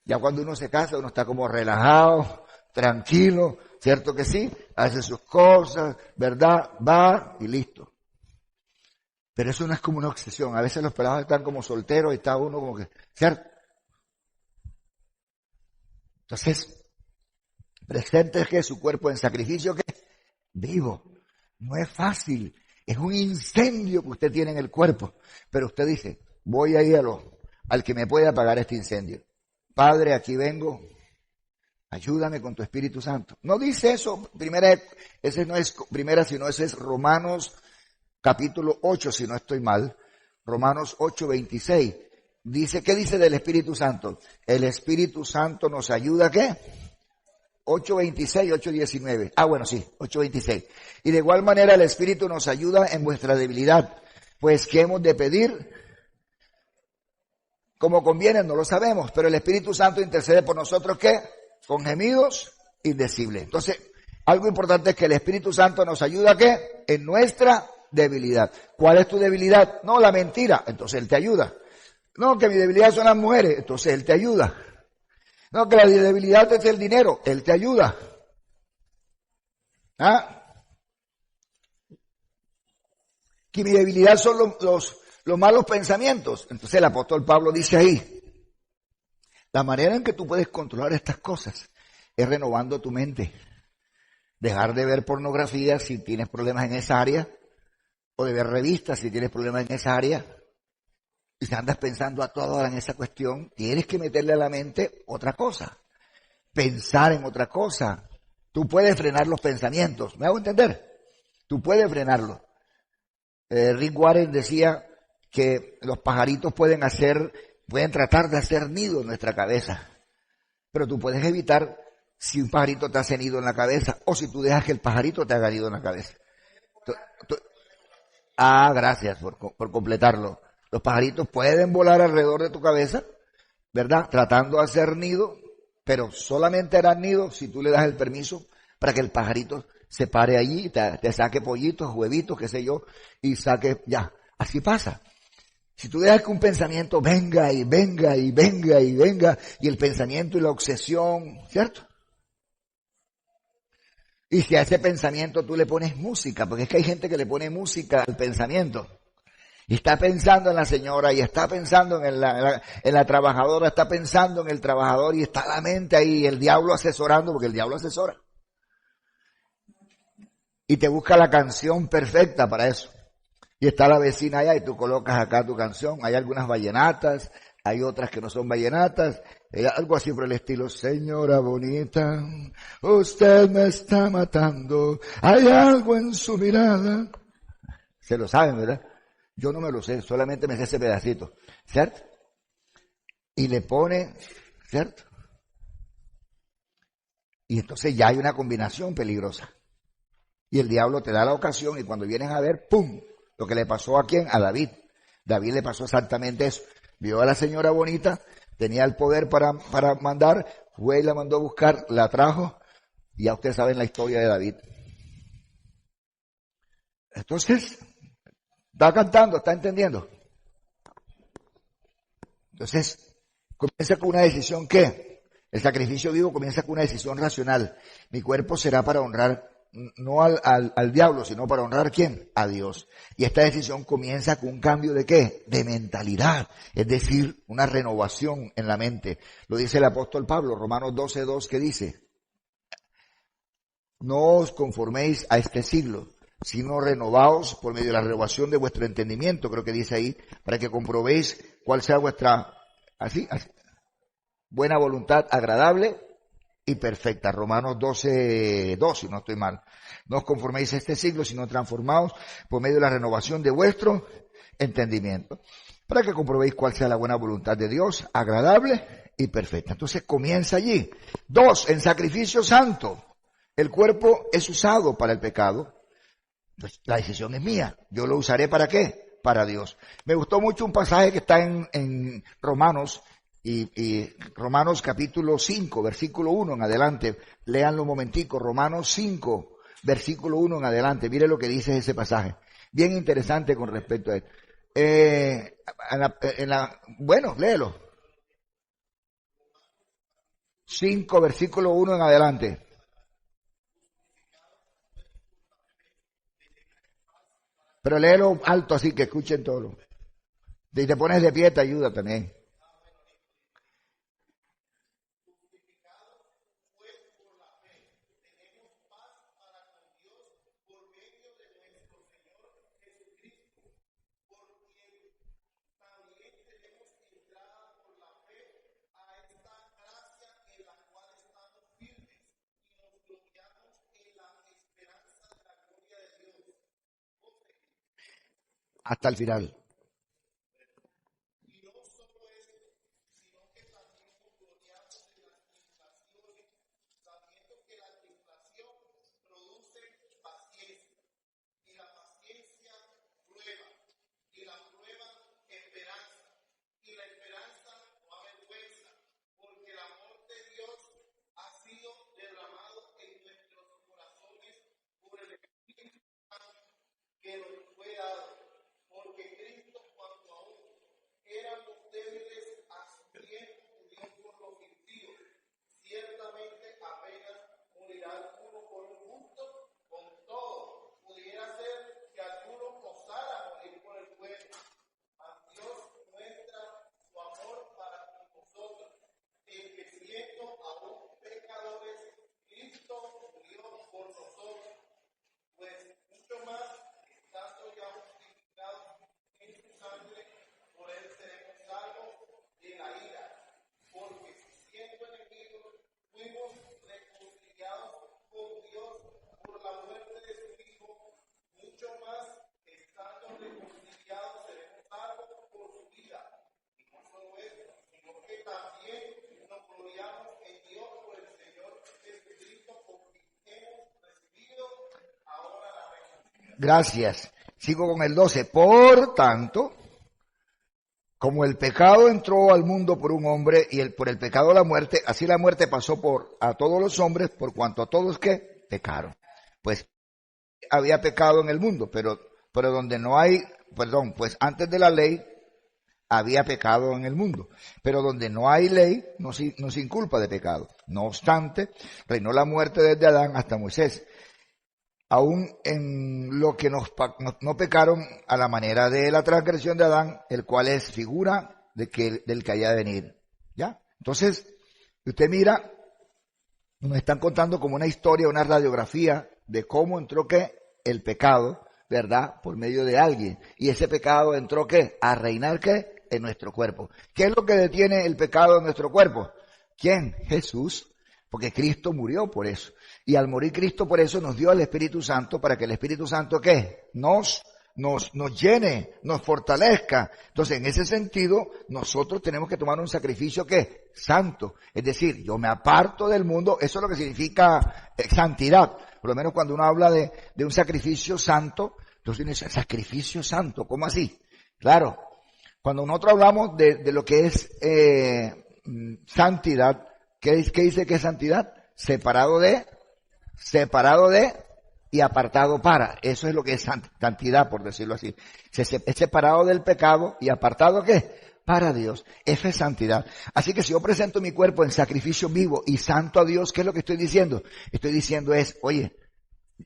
Ya cuando uno se casa, uno está como relajado, tranquilo, ¿cierto que sí? Hace sus cosas, ¿verdad? Va y listo. Pero eso no es como una obsesión. A veces los pelados están como solteros y está uno como que, ¿cierto? Entonces, presente que su cuerpo en sacrificio, ¿qué? Vivo. No es fácil. Es un incendio que usted tiene en el cuerpo. Pero usted dice, voy a ir al que me puede apagar este incendio. Padre, aquí vengo. Ayúdame con tu Espíritu Santo. No dice eso. Ese no es primera, sino ese es Romanos capítulo 8, si no estoy mal. Romanos 8:26. Dice, ¿qué dice del Espíritu Santo? El Espíritu Santo nos ayuda, ¿qué? 8:26, 8:19. Ah, bueno, sí, 8:26. Y de igual manera el Espíritu nos ayuda en vuestra debilidad. Pues, ¿qué hemos de pedir? Como conviene, no lo sabemos, pero el Espíritu Santo intercede por nosotros, ¿qué? Con gemidos indecibles. Entonces, algo importante es que el Espíritu Santo nos ayuda, ¿qué? En nuestra debilidad. ¿Cuál es tu debilidad? No, la mentira. Entonces Él te ayuda. No, que mi debilidad son las mujeres. Entonces Él te ayuda. No, que la debilidad es el dinero. Él te ayuda. ¿Ah? Que mi debilidad son los malos pensamientos. Entonces el apóstol Pablo dice ahí, la manera en que tú puedes controlar estas cosas es renovando tu mente. Dejar de ver pornografía si tienes problemas en esa área, o de ver revistas si tienes problemas en esa área. Y si andas pensando a toda hora en esa cuestión, tienes que meterle a la mente otra cosa. Pensar en otra cosa. Tú puedes frenar los pensamientos. ¿Me hago entender? Tú puedes frenarlos. Rick Warren decía que los pajaritos pueden tratar de hacer nido en nuestra cabeza. Pero tú puedes evitar si un pajarito te hace nido en la cabeza o si tú dejas que el pajarito te haga nido en la cabeza. Gracias por completarlo. Los pajaritos pueden volar alrededor de tu cabeza, ¿verdad? Tratando de hacer nido, pero solamente harán nido si tú le das el permiso para que el pajarito se pare allí, te saque pollitos, huevitos, qué sé yo, y saque, ya, así pasa. Si tú dejas que un pensamiento venga y venga y venga y venga, y el pensamiento y la obsesión, ¿cierto? Y si a ese pensamiento tú le pones música, porque es que hay gente que le pone música al pensamiento. Y está pensando en la señora, y está pensando en la trabajadora, está pensando en el trabajador, y está la mente ahí, el diablo asesorando, porque el diablo asesora. Y te busca la canción perfecta para eso. Y está la vecina allá y tú colocas acá tu canción. Hay algunas vallenatas, hay otras que no son vallenatas, algo así por el estilo. Señora bonita, usted me está matando, hay algo en su mirada. Se lo saben, ¿verdad? Yo no me lo sé, solamente me sé ese pedacito, ¿cierto? Y le pone, ¿cierto? Y entonces ya hay una combinación peligrosa. Y el diablo te da la ocasión y cuando vienes a ver, ¡pum! Lo que le pasó a quién? A David. David le pasó exactamente eso. Vio a la señora bonita, tenía el poder para mandar, fue y la mandó a buscar, la trajo, y ya ustedes saben la historia de David. Entonces, está cantando, está entendiendo. Entonces, comienza con una decisión ¿qué? El sacrificio vivo comienza con una decisión racional. Mi cuerpo será para honrar no al diablo, sino para honrar ¿a quién? A Dios. Y esta decisión comienza con un cambio de ¿qué? De mentalidad, es decir, una renovación en la mente. Lo dice el apóstol Pablo, Romanos 12:2, que dice, no os conforméis a este siglo, sino renovaos por medio de la renovación de vuestro entendimiento, creo que dice ahí, para que comprobéis cuál sea vuestra, así, buena voluntad, agradable y perfecta. Romanos 12:2, si no estoy mal. No os conforméis a este siglo, sino transformaos por medio de la renovación de vuestro entendimiento, para que comprobéis cuál sea la buena voluntad de Dios, agradable y perfecta. Entonces comienza allí. 2, en sacrificio santo. El cuerpo es usado para el pecado. Pues la decisión es mía. Yo lo usaré ¿para qué? Para Dios. Me gustó mucho un pasaje que está en Romanos, y Romanos capítulo 5, versículo 1 en adelante. Léanlo un momentico. Romanos 5, versículo 1 en adelante. Mire lo que dice ese pasaje. Bien interesante con respecto a él. Bueno, léelo. 5, versículo 1 en adelante. Pero léelo alto así que escuchen todo. Y te pones de pie, te ayuda también. Hasta el final. Gracias. Sigo con el 12. Por tanto, como el pecado entró al mundo por un hombre y por el pecado la muerte, así la muerte pasó a todos los hombres por cuanto a todos que pecaron. Pues había pecado en el mundo, pero donde no hay, pues antes de la ley había pecado en el mundo, pero donde no hay ley no se inculpa de pecado. No obstante, reinó la muerte desde Adán hasta Moisés, aún en lo que no pecaron a la manera de la transgresión de Adán, el cual es figura del que haya de venir. ¿Ya? Entonces, usted mira, nos están contando como una historia, una radiografía de cómo entró el pecado, ¿verdad? Por medio de alguien. Y ese pecado entró, ¿qué? A reinar, ¿qué? En nuestro cuerpo. ¿Qué es lo que detiene el pecado en nuestro cuerpo? ¿Quién? Jesús. Porque Cristo murió por eso. Y al morir Cristo por eso nos dio al Espíritu Santo para que el Espíritu Santo, ¿qué? Nos llene, nos fortalezca. Entonces, en ese sentido, nosotros tenemos que tomar un sacrificio, ¿qué? Santo. Es decir, yo me aparto del mundo. Eso es lo que significa santidad. Por lo menos cuando uno habla de un sacrificio santo, entonces uno dice, sacrificio santo, ¿cómo así? Claro, cuando nosotros hablamos de lo que es santidad, ¿qué dice que es santidad? Separado de y apartado para. Eso es lo que es santidad, por decirlo así. Es separado del pecado y apartado, ¿qué? Para Dios. Eso es santidad. Así que si yo presento mi cuerpo en sacrificio vivo y santo a Dios, ¿qué es lo que estoy diciendo? Estoy diciendo es, oye,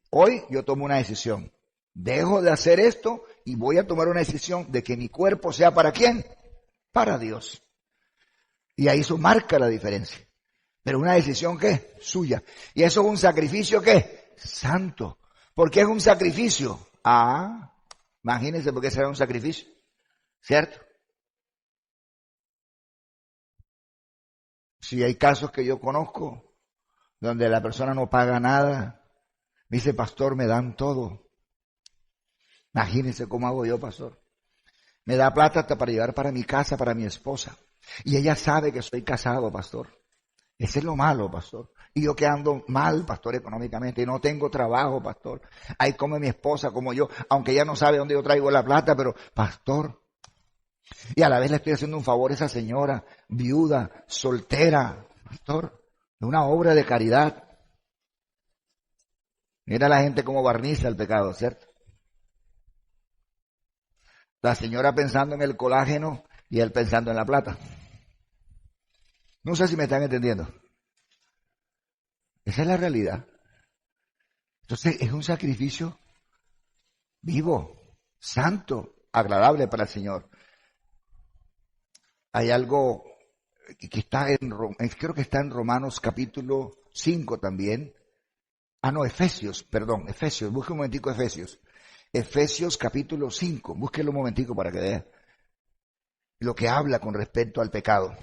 hoy yo tomo una decisión. Dejo de hacer esto y voy a tomar una decisión de que mi cuerpo sea ¿para quién? Para Dios. Y ahí eso marca la diferencia. Pero una decisión ¿qué? Suya. Y eso es un sacrificio ¿qué? Santo. ¿Por qué es un sacrificio? Ah, imagínense por qué será un sacrificio. ¿Cierto? Si hay casos que yo conozco donde la persona no paga nada, me dice, pastor, me dan todo. Imagínense cómo hago yo, pastor. Me da plata hasta para llevar para mi casa, para mi esposa. Y ella sabe que soy casado, pastor. Ese es lo malo, pastor. Y yo que ando mal, pastor, económicamente, y no tengo trabajo, pastor. Ahí come mi esposa como yo, aunque ella no sabe dónde yo traigo la plata, pero, pastor. Y a la vez le estoy haciendo un favor a esa señora, viuda, soltera, pastor. Es una obra de caridad. Mira la gente como barniza el pecado, ¿cierto? La señora pensando en el colágeno y él pensando en la plata. No sé si me están entendiendo. Esa es la realidad. Entonces es un sacrificio vivo, santo, agradable para el Señor. Hay algo que está creo que está en Romanos capítulo 5 también. Ah, no, Efesios, busque un momentico Efesios. Efesios capítulo 5, búsquelo un momentico para que vea lo que habla con respecto al pecado.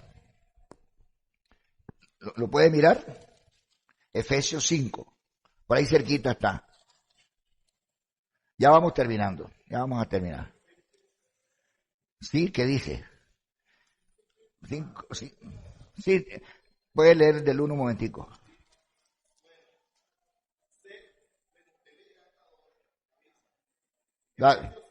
¿Lo puede mirar? Efesios 5, por ahí cerquita está. Ya vamos terminando, ya vamos a terminar. ¿Sí? ¿Qué dice? 5, sí. Sí, puede leer del 1 un momentico. Dale.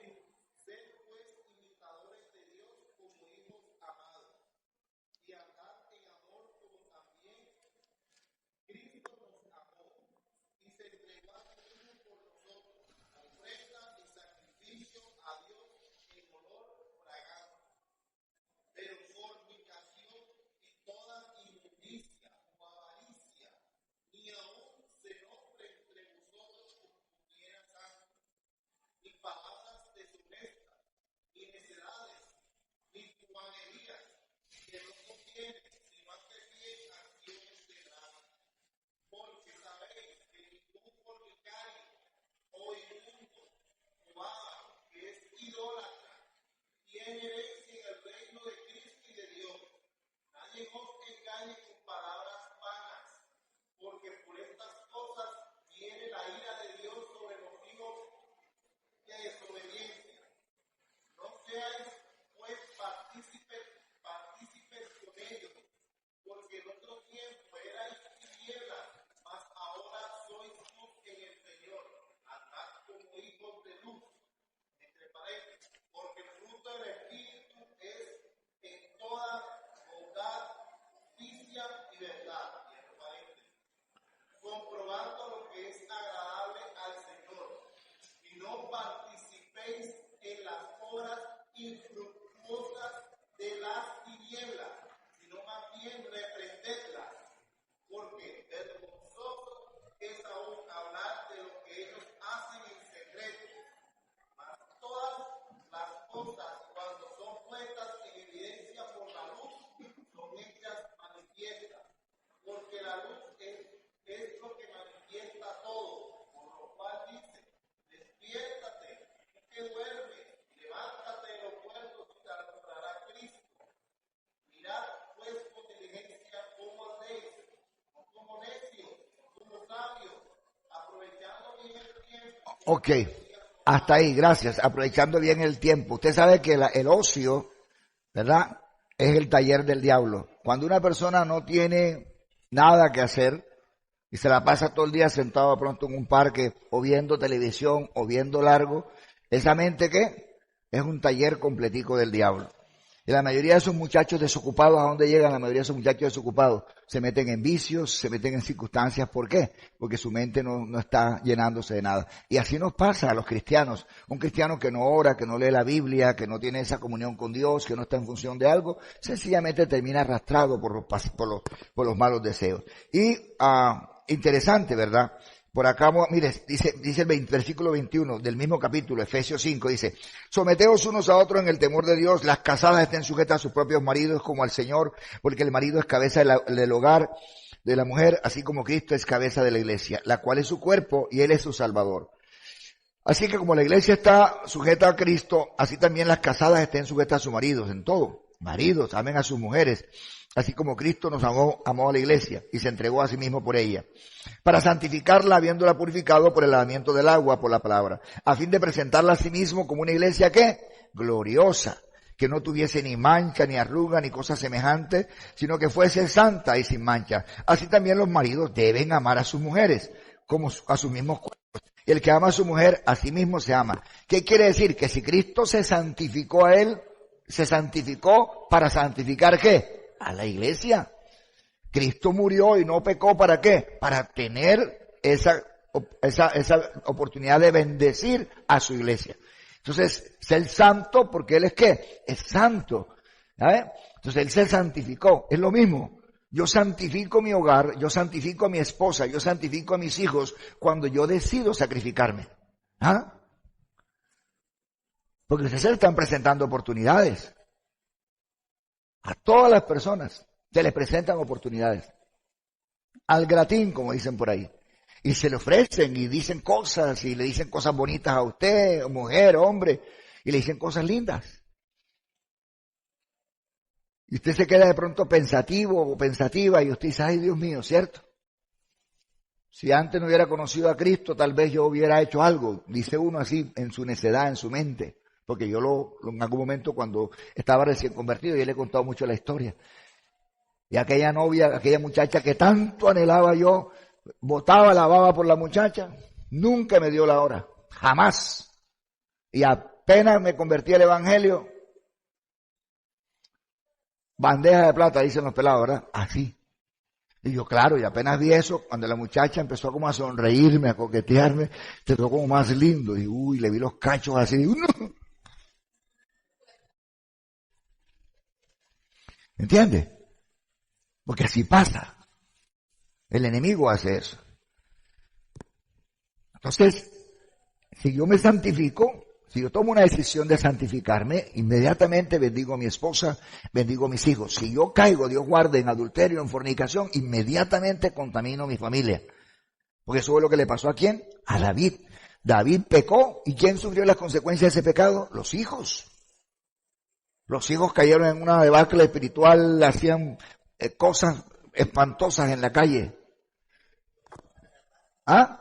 Ok, hasta ahí, gracias. Aprovechando bien el tiempo. Usted sabe que el ocio, ¿verdad? Es el taller del diablo. Cuando una persona no tiene nada que hacer y se la pasa todo el día sentado de pronto en un parque o viendo televisión o viendo largo, esa mente ¿qué? Es un taller completico del diablo. Y la mayoría de esos muchachos desocupados, ¿a dónde llegan? La mayoría de esos muchachos desocupados se meten en vicios, se meten en circunstancias. ¿Por qué? Porque su mente no está llenándose de nada. Y así nos pasa a los cristianos. Un cristiano que no ora, que no lee la Biblia, que no tiene esa comunión con Dios, que no está en función de algo, sencillamente termina arrastrado por los malos deseos. Y interesante, ¿verdad? Por acá, mire, dice el versículo 21 del mismo capítulo, Efesios 5, dice, someteos unos a otros en el temor de Dios, las casadas estén sujetas a sus propios maridos como al Señor, porque el marido es cabeza del hogar de la mujer, así como Cristo es cabeza de la iglesia, la cual es su cuerpo y Él es su Salvador. Así que como la iglesia está sujeta a Cristo, así también las casadas estén sujetas a sus maridos en todo. Maridos, amen a sus mujeres, así como Cristo nos amó a la iglesia y se entregó a sí mismo por ella, para santificarla habiéndola purificado por el lavamiento del agua, por la palabra, a fin de presentarla a sí mismo como una iglesia ¿qué? Gloriosa, que no tuviese ni mancha, ni arruga, ni cosa semejante, sino que fuese santa y sin mancha. Así también los maridos deben amar a sus mujeres, como a sus mismos cuerpos. Y el que ama a su mujer, a sí mismo se ama. ¿Qué quiere decir? Que si Cristo se santificó a él, se santificó para santificar ¿qué? A la iglesia. Cristo murió y no pecó ¿para qué? Para tener esa oportunidad de bendecir a su iglesia. Entonces, ser santo porque Él es ¿qué? Es santo. ¿Sabes? Entonces, Él se santificó. Es lo mismo. Yo santifico mi hogar, yo santifico a mi esposa, yo santifico a mis hijos cuando yo decido sacrificarme. ¿Ah? Porque ustedes se están presentando oportunidades. A todas las personas se les presentan oportunidades. Al gratín, como dicen por ahí. Y se le ofrecen y dicen cosas y le dicen cosas bonitas a usted, mujer, hombre, y le dicen cosas lindas. Y usted se queda de pronto pensativo o pensativa y usted dice, ay Dios mío, ¿cierto? Si antes no hubiera conocido a Cristo, tal vez yo hubiera hecho algo. Dice uno así en su necedad, en su mente. Porque yo en algún momento cuando estaba recién convertido, yo le he contado mucho la historia. Y aquella novia, aquella muchacha que tanto anhelaba yo, botaba la baba por la muchacha, nunca me dio la hora. Jamás. Y apenas me convertí al evangelio, bandeja de plata, dicen los pelados, ¿verdad? Así. Y yo, claro, y apenas vi eso, cuando la muchacha empezó como a sonreírme, a coquetearme, se tocó como más lindo. Y uy, le vi los cachos así, y no. ¿Entiendes? Porque así pasa. El enemigo hace eso. Entonces, si yo me santifico, si yo tomo una decisión de santificarme, inmediatamente bendigo a mi esposa, bendigo a mis hijos. Si yo caigo, Dios guarde, en adulterio, en fornicación, inmediatamente contamino a mi familia. Porque eso es lo que le pasó a ¿quién? A David. David pecó, ¿y quién sufrió las consecuencias de ese pecado? Los hijos. Los hijos cayeron en una debacle espiritual, hacían cosas espantosas en la calle. ¿Ah?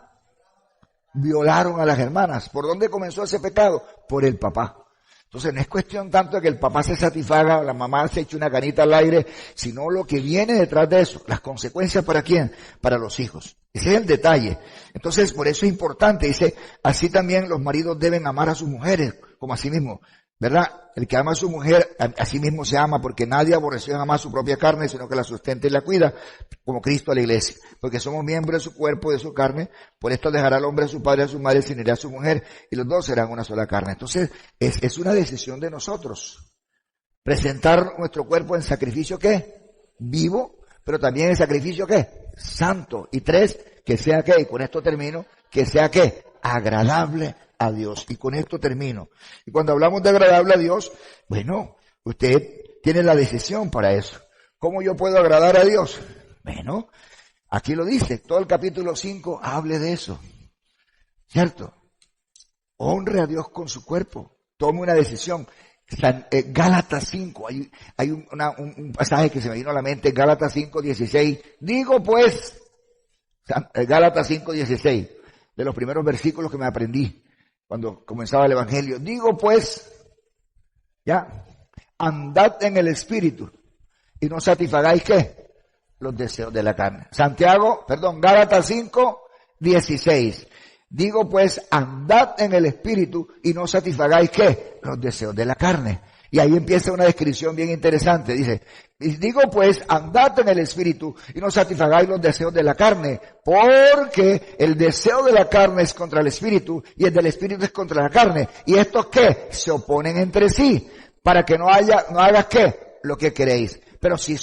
Violaron a las hermanas. ¿Por dónde comenzó ese pecado? Por el papá. Entonces no es cuestión tanto de que el papá se satisfaga, la mamá se eche una canita al aire, sino lo que viene detrás de eso. Las consecuencias ¿para quién? Para los hijos. Ese es el detalle. Entonces por eso es importante. Dice, así también los maridos deben amar a sus mujeres como a sí mismos. ¿Verdad? El que ama a su mujer, a sí mismo se ama, porque nadie aborreció jamás su propia carne, sino que la sustenta y la cuida, como Cristo a la iglesia. Porque somos miembros de su cuerpo, de su carne, por esto dejará al hombre a su padre y a su madre, se unirá a su mujer, y los dos serán una sola carne. Entonces, es una decisión de nosotros. Presentar nuestro cuerpo en sacrificio, ¿qué? Vivo, pero también en sacrificio, ¿qué? Santo. Y 3, que sea, ¿qué? Y con esto termino, que sea, ¿qué? Agradable a Dios. Y con esto termino. Y cuando hablamos de agradable a Dios, bueno, usted tiene la decisión para eso. ¿Cómo yo puedo agradar a Dios? Bueno, aquí lo dice, todo el capítulo 5 hable de eso. ¿Cierto? Honre a Dios con su cuerpo. Tome una decisión. Gálatas 5, hay un pasaje que se me vino a la mente, Gálatas 5:16. Digo pues, Gálatas 5:16. de los primeros versículos que me aprendí cuando comenzaba el Evangelio. Digo pues, ya, andad en el Espíritu y no satisfagáis, ¿qué? Los deseos de la carne. Gálatas 5:16. Digo pues, andad en el Espíritu y no satisfagáis, ¿qué? Los deseos de la carne. Y ahí empieza una descripción bien interesante. Dice, digo pues, andad en el Espíritu y no satisfagáis los deseos de la carne, porque el deseo de la carne es contra el Espíritu y el del Espíritu es contra la carne. ¿Y estos qué? Se oponen entre sí, para que no hagas ¿qué? Lo que queréis. Pero si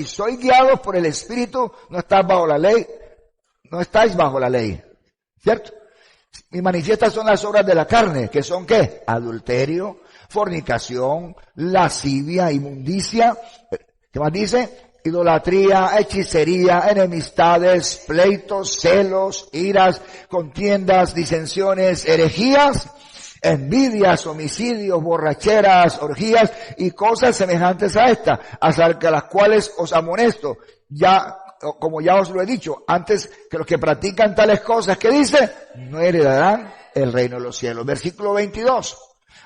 sois guiados por el Espíritu, no estáis bajo la ley. ¿Cierto? Y manifiestas son las obras de la carne, que son ¿qué? Adulterio, fornicación, lascivia, inmundicia. ¿Qué más dice? Idolatría, hechicería, enemistades, pleitos, celos, iras, contiendas, disensiones, herejías, envidias, homicidios, borracheras, orgías y cosas semejantes a esta, acerca de las cuales os amonesto, como ya os lo he dicho, antes que los que practican tales cosas, ¿qué dice? No heredarán el reino de los cielos. Versículo 22.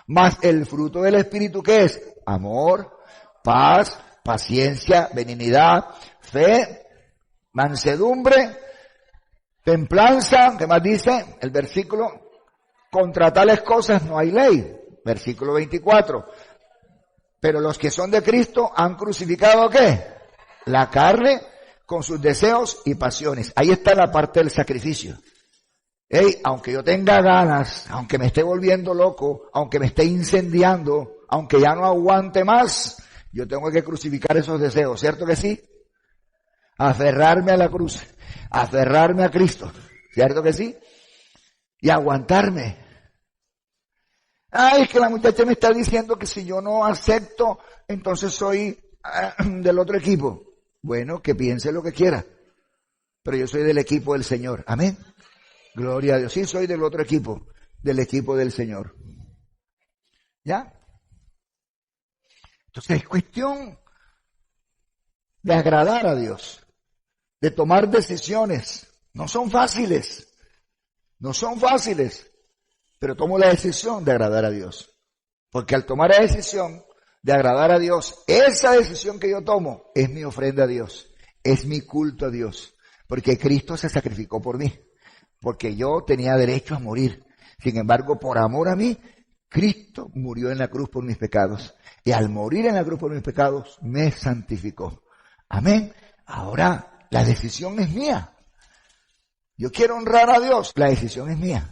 Mas el fruto del Espíritu, ¿qué es? Amor, paz, paciencia, benignidad, fe, mansedumbre, templanza. ¿Qué más dice el versículo? Contra tales cosas no hay ley. Versículo 24. Pero los que son de Cristo han crucificado, ¿qué? La carne con sus deseos y pasiones. Ahí está la parte del sacrificio. Aunque yo tenga ganas, aunque me esté volviendo loco, aunque me esté incendiando, aunque ya no aguante más, yo tengo que crucificar esos deseos, ¿cierto que sí? Aferrarme a la cruz, aferrarme a Cristo, ¿cierto que sí? Y aguantarme. Es que la muchacha me está diciendo que si yo no acepto, entonces soy del otro equipo. Bueno, que piense lo que quiera, pero yo soy del equipo del Señor. Amén. Gloria a Dios. Sí, soy del otro equipo, del equipo del Señor. ¿Ya? Entonces es cuestión de agradar a Dios, de tomar decisiones. No son fáciles, pero tomo la decisión de agradar a Dios. Porque al tomar la decisión de agradar a Dios, esa decisión que yo tomo es mi ofrenda a Dios, es mi culto a Dios, porque Cristo se sacrificó por mí. Porque yo tenía derecho a morir. Sin embargo, por amor a mí, Cristo murió en la cruz por mis pecados. Y al morir en la cruz por mis pecados, me santificó. Amén. Ahora, la decisión es mía. Yo quiero honrar a Dios. La decisión es mía.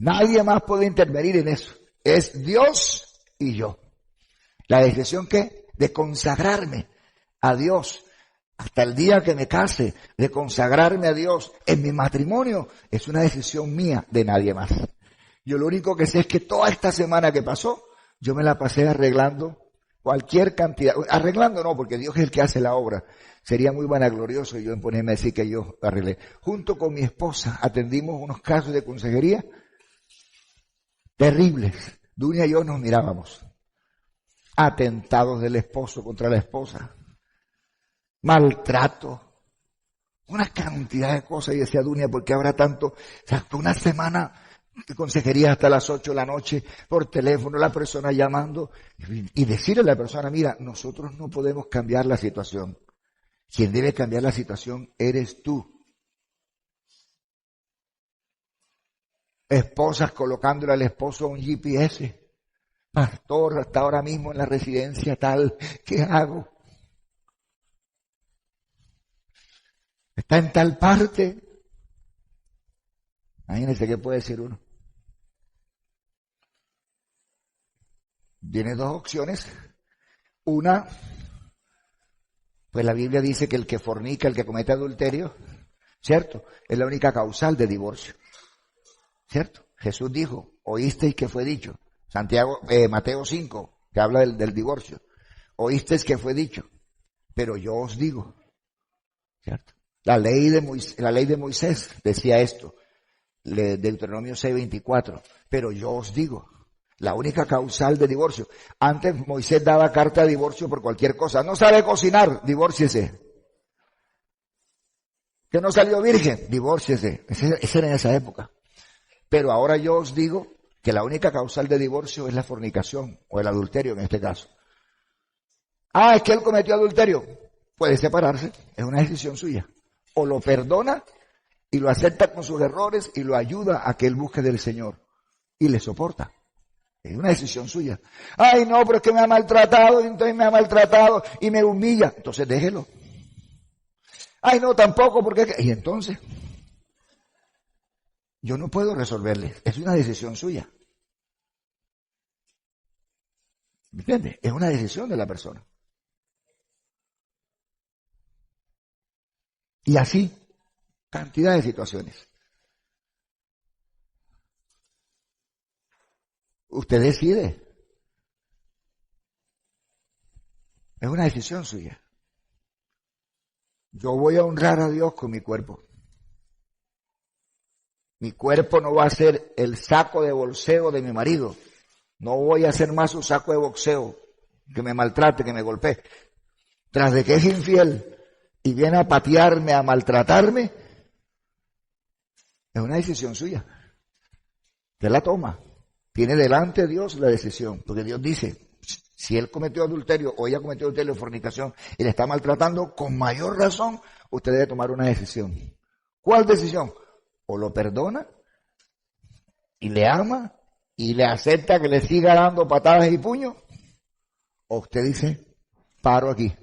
Nadie más puede intervenir en eso. Es Dios y yo. La decisión ¿qué? De consagrarme a Dios. Hasta el día que me case, de consagrarme a Dios en mi matrimonio, es una decisión mía, de nadie más. Yo lo único que sé es que toda esta semana que pasó, yo me la pasé arreglando cualquier cantidad. Arreglando no, porque Dios es el que hace la obra. Sería muy vanaglorioso yo en ponerme a decir que yo arreglé. Junto con mi esposa atendimos unos casos de consejería terribles. Dunia y yo nos mirábamos. Atentados del esposo contra la esposa. Maltrato, una cantidad de cosas. Y decía Dunia, ¿por qué habrá tanto? O sea, una semana de consejería hasta las 8 de la noche, por teléfono, la persona llamando, y decirle a la persona, mira, nosotros no podemos cambiar la situación. Quien debe cambiar la situación eres tú. Esposas colocándole al esposo un GPS. Pastor, hasta ahora mismo en la residencia tal, ¿qué hago? Está en tal parte. Imagínense qué puede decir uno. Tiene dos opciones. Una, pues la Biblia dice que el que fornica, el que comete adulterio, ¿cierto? Es la única causal de divorcio. ¿Cierto? Jesús dijo, oísteis que fue dicho. Mateo 5, que habla del divorcio. Oísteis que fue dicho, pero yo os digo. ¿Cierto? La ley de Moisés decía esto, Deuteronomio 6:24, pero yo os digo, la única causal de divorcio. Antes Moisés daba carta de divorcio por cualquier cosa. No sabe cocinar, divórciese. Que no salió virgen, divórciese. Ese era en esa época. Pero ahora yo os digo que la única causal de divorcio es la fornicación o el adulterio en este caso. Ah, es que él cometió adulterio. Puede separarse, es una decisión suya. O lo perdona y lo acepta con sus errores y lo ayuda a que él busque del Señor. Y le soporta. Es una decisión suya. Ay, no, pero es que me ha maltratado, y entonces me ha maltratado y me humilla. Entonces déjelo. Ay, no, tampoco, porque... Y entonces, yo no puedo resolverle. Es una decisión suya. ¿Me entiendes? Es una decisión de la persona. Y así, cantidad de situaciones. Usted decide. Es una decisión suya. Yo voy a honrar a Dios con mi cuerpo. Mi cuerpo no va a ser el saco de boxeo de mi marido. No voy a hacer más un saco de boxeo que me maltrate, que me golpee. Tras de que es infiel y viene a patearme, a maltratarme, es una decisión suya. Usted la toma. Tiene delante de Dios la decisión. Porque Dios dice, si él cometió adulterio o ella cometió adulterio o fornicación y le está maltratando, con mayor razón, usted debe tomar una decisión. ¿Cuál decisión? O lo perdona y le ama y le acepta que le siga dando patadas y puños, o usted dice, paro aquí,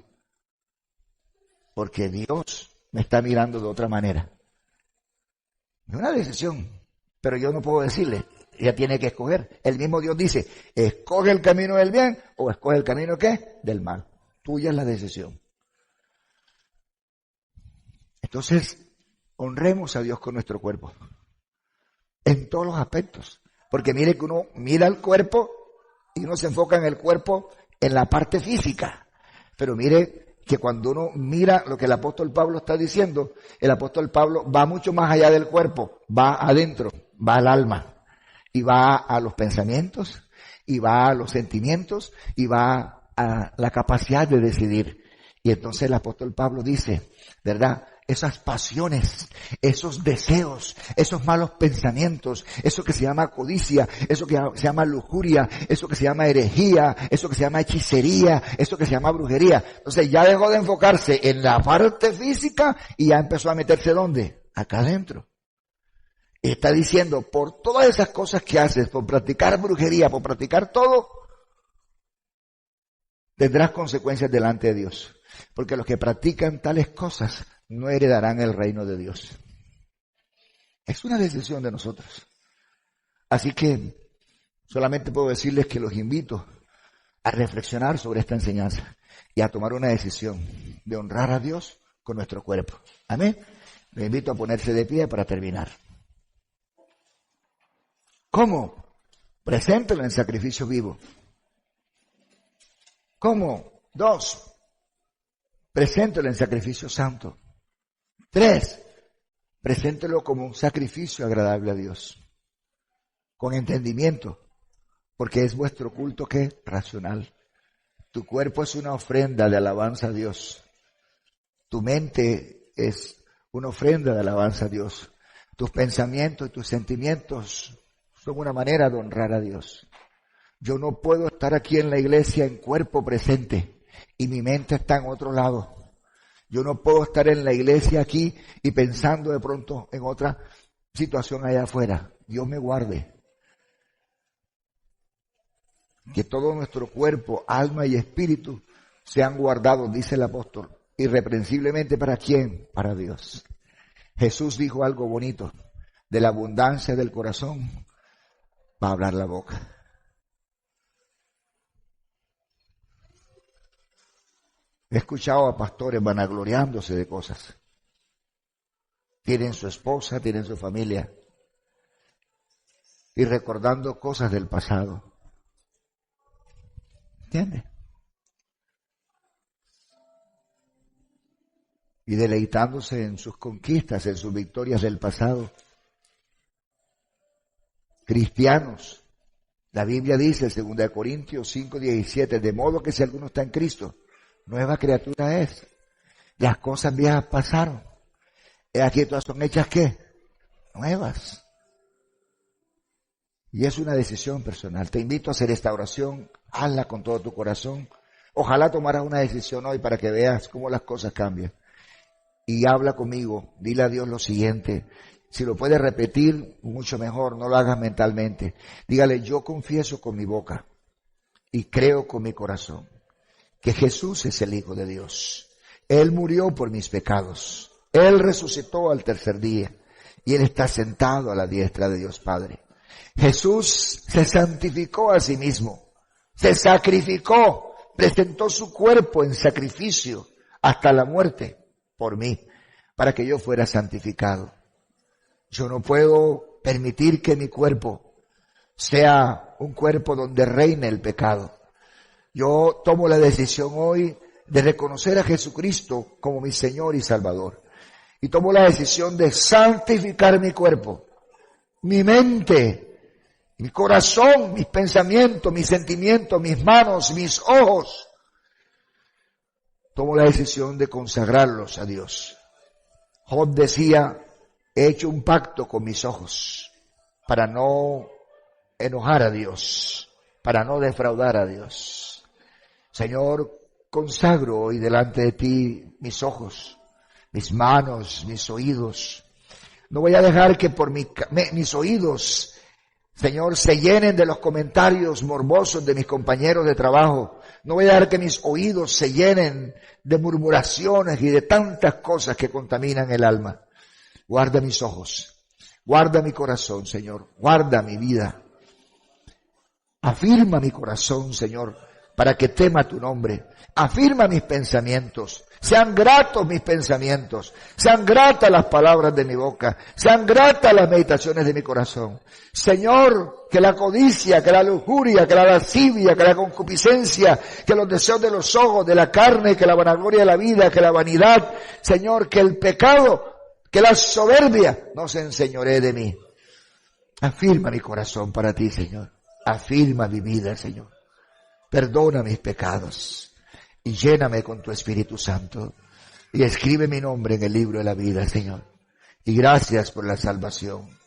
porque Dios me está mirando de otra manera. Es una decisión, pero yo no puedo decirle, ella tiene que escoger. El mismo Dios dice, escoge el camino del bien o escoge el camino ¿qué? Del mal. Tuya es la decisión. Entonces, honremos a Dios con nuestro cuerpo. En todos los aspectos. Porque mire que uno mira el cuerpo y uno se enfoca en el cuerpo en la parte física. Pero mire que cuando uno mira lo que el apóstol Pablo está diciendo, el apóstol Pablo va mucho más allá del cuerpo, va adentro, va al alma. Y va a los pensamientos, y va a los sentimientos, y va a la capacidad de decidir. Y entonces el apóstol Pablo dice, ¿verdad? Esas pasiones, esos deseos, esos malos pensamientos, eso que se llama codicia, eso que se llama lujuria, eso que se llama herejía, eso que se llama hechicería, eso que se llama brujería. Entonces ya dejó de enfocarse en la parte física y ya empezó a meterse ¿dónde? Acá adentro. Está diciendo, por todas esas cosas que haces, por practicar brujería, por practicar todo, tendrás consecuencias delante de Dios. Porque los que practican tales cosas no heredarán el reino de Dios. Es una decisión de nosotros. Así que solamente puedo decirles que los invito a reflexionar sobre esta enseñanza y a tomar una decisión de honrar a Dios con nuestro cuerpo. Amén. Les invito a ponerse de pie para terminar. ¿Cómo? Preséntelo en sacrificio vivo. ¿Cómo? 2. Preséntelo en sacrificio santo. 3. Preséntelo como un sacrificio agradable a Dios. Con entendimiento. Porque es vuestro culto que racional. Tu cuerpo es una ofrenda de alabanza a Dios. Tu mente es una ofrenda de alabanza a Dios. Tus pensamientos y tus sentimientos son una manera de honrar a Dios. Yo no puedo estar aquí en la iglesia en cuerpo presente y mi mente está en otro lado. Yo no puedo estar en la iglesia aquí y pensando de pronto en otra situación allá afuera. Dios me guarde. Que todo nuestro cuerpo, alma y espíritu sean guardados, dice el apóstol, irreprensiblemente. ¿Para quién? Para Dios. Jesús dijo algo bonito: de la abundancia del corazón va a hablar la boca. He escuchado a pastores vanagloriándose de cosas. Tienen su esposa, tienen su familia, y recordando cosas del pasado. ¿Entiendes? Y deleitándose en sus conquistas, en sus victorias del pasado. Cristianos, la Biblia dice, 2 Corintios 5:17, de modo que si alguno está en Cristo, nueva criatura es. Las cosas viejas pasaron. Aquí todas son hechas ¿qué? Nuevas. Y es una decisión personal. Te invito a hacer esta oración, hazla con todo tu corazón. Ojalá tomaras una decisión hoy para que veas cómo las cosas cambian. Y habla conmigo, dile a Dios lo siguiente. Si lo puedes repetir, mucho mejor, no lo hagas mentalmente. Dígale, yo confieso con mi boca y creo con mi corazón que Jesús es el Hijo de Dios. Él murió por mis pecados. Él resucitó al tercer día y Él está sentado a la diestra de Dios Padre. Jesús se santificó a sí mismo, se sacrificó, presentó su cuerpo en sacrificio hasta la muerte por mí, para que yo fuera santificado. Yo no puedo permitir que mi cuerpo sea un cuerpo donde reine el pecado. Yo tomo la decisión hoy de reconocer a Jesucristo como mi Señor y Salvador. Y tomo la decisión de santificar mi cuerpo, mi mente, mi corazón, mis pensamientos, mis sentimientos, mis manos, mis ojos. Tomo la decisión de consagrarlos a Dios. Job decía, he hecho un pacto con mis ojos para no enojar a Dios, para no defraudar a Dios. Señor, consagro hoy delante de ti mis ojos, mis manos, mis oídos. No voy a dejar que por mis oídos, Señor, se llenen de los comentarios morbosos de mis compañeros de trabajo. No voy a dejar que mis oídos se llenen de murmuraciones y de tantas cosas que contaminan el alma. Guarda mis ojos, guarda mi corazón, Señor, guarda mi vida. Afirma mi corazón, Señor, para que tema tu nombre. Afirma mis pensamientos. Sean gratos mis pensamientos, sean gratas las palabras de mi boca, sean gratas las meditaciones de mi corazón. Señor, que la codicia, que la lujuria, que la lascivia, que la concupiscencia, que los deseos de los ojos, de la carne, que la vanagloria de la vida, que la vanidad, Señor, que el pecado, que la soberbia no se enseñoree de mí. Afirma mi corazón para ti, Señor. Afirma mi vida, Señor. Perdona mis pecados. Y lléname con tu Espíritu Santo. Y escribe mi nombre en el libro de la vida, Señor. Y gracias por la salvación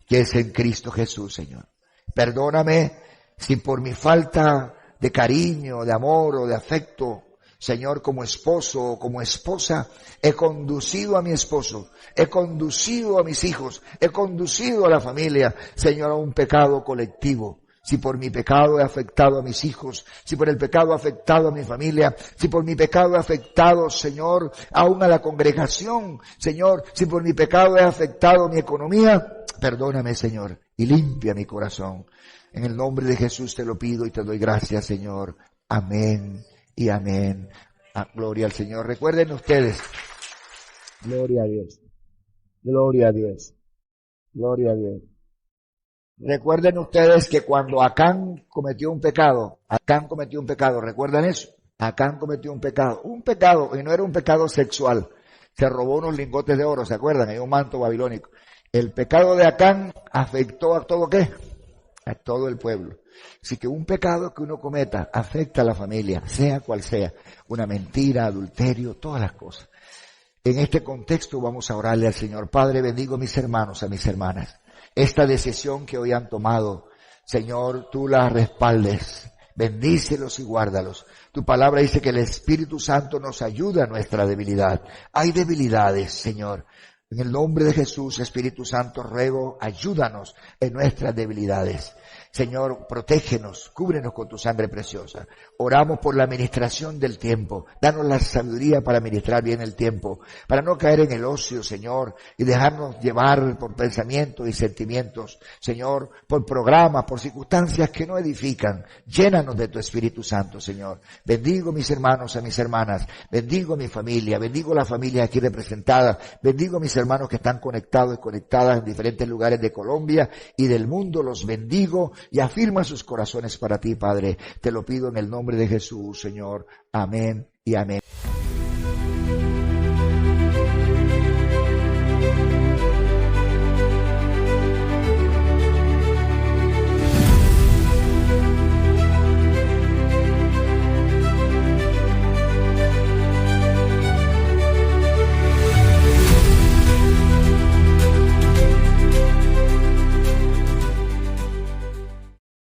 que es en Cristo Jesús, Señor. Perdóname si por mi falta de cariño, de amor o de afecto, Señor, como esposo o como esposa, he conducido a mi esposo, he conducido a mis hijos, he conducido a la familia, Señor, a un pecado colectivo. Si por mi pecado he afectado a mis hijos, si por el pecado he afectado a mi familia, si por mi pecado he afectado, Señor, aún a la congregación, Señor, si por mi pecado he afectado mi economía, perdóname, Señor, y limpia mi corazón. En el nombre de Jesús te lo pido y te doy gracias, Señor. Amén y amén. Gloria al Señor. Recuerden ustedes. Gloria a Dios. Gloria a Dios. Gloria a Dios. Recuerden ustedes que cuando Acán cometió un pecado, ¿recuerdan eso? Acán cometió un pecado, y no era un pecado sexual, se robó unos lingotes de oro, ¿se acuerdan? Hay un manto babilónico. El pecado de Acán afectó a todo ¿qué? A todo el pueblo. Así que un pecado que uno cometa afecta a la familia, sea cual sea, una mentira, adulterio, todas las cosas. En este contexto vamos a orarle al Señor. Padre, bendigo a mis hermanos, a mis hermanas. Esta decisión que hoy han tomado, Señor, tú la respaldes, bendícelos y guárdalos. Tu palabra dice que el Espíritu Santo nos ayuda a nuestra debilidad. Hay debilidades, Señor. En el nombre de Jesús, Espíritu Santo, ruego, ayúdanos en nuestras debilidades. Señor, protégenos, cúbrenos con tu sangre preciosa. Oramos por la administración del tiempo. Danos la sabiduría para administrar bien el tiempo, para no caer en el ocio, Señor, y dejarnos llevar por pensamientos y sentimientos, Señor, por programas, por circunstancias que no edifican. Llénanos de tu Espíritu Santo, Señor. Bendigo mis hermanos, a mis hermanas. Bendigo mi familia. Bendigo la familia aquí representada. Bendigo mis hermanos que están conectados y conectadas en diferentes lugares de Colombia y del mundo. Los bendigo y afirma sus corazones para ti, Padre. Te lo pido en el nombre de Jesús, Señor. Amén y amén.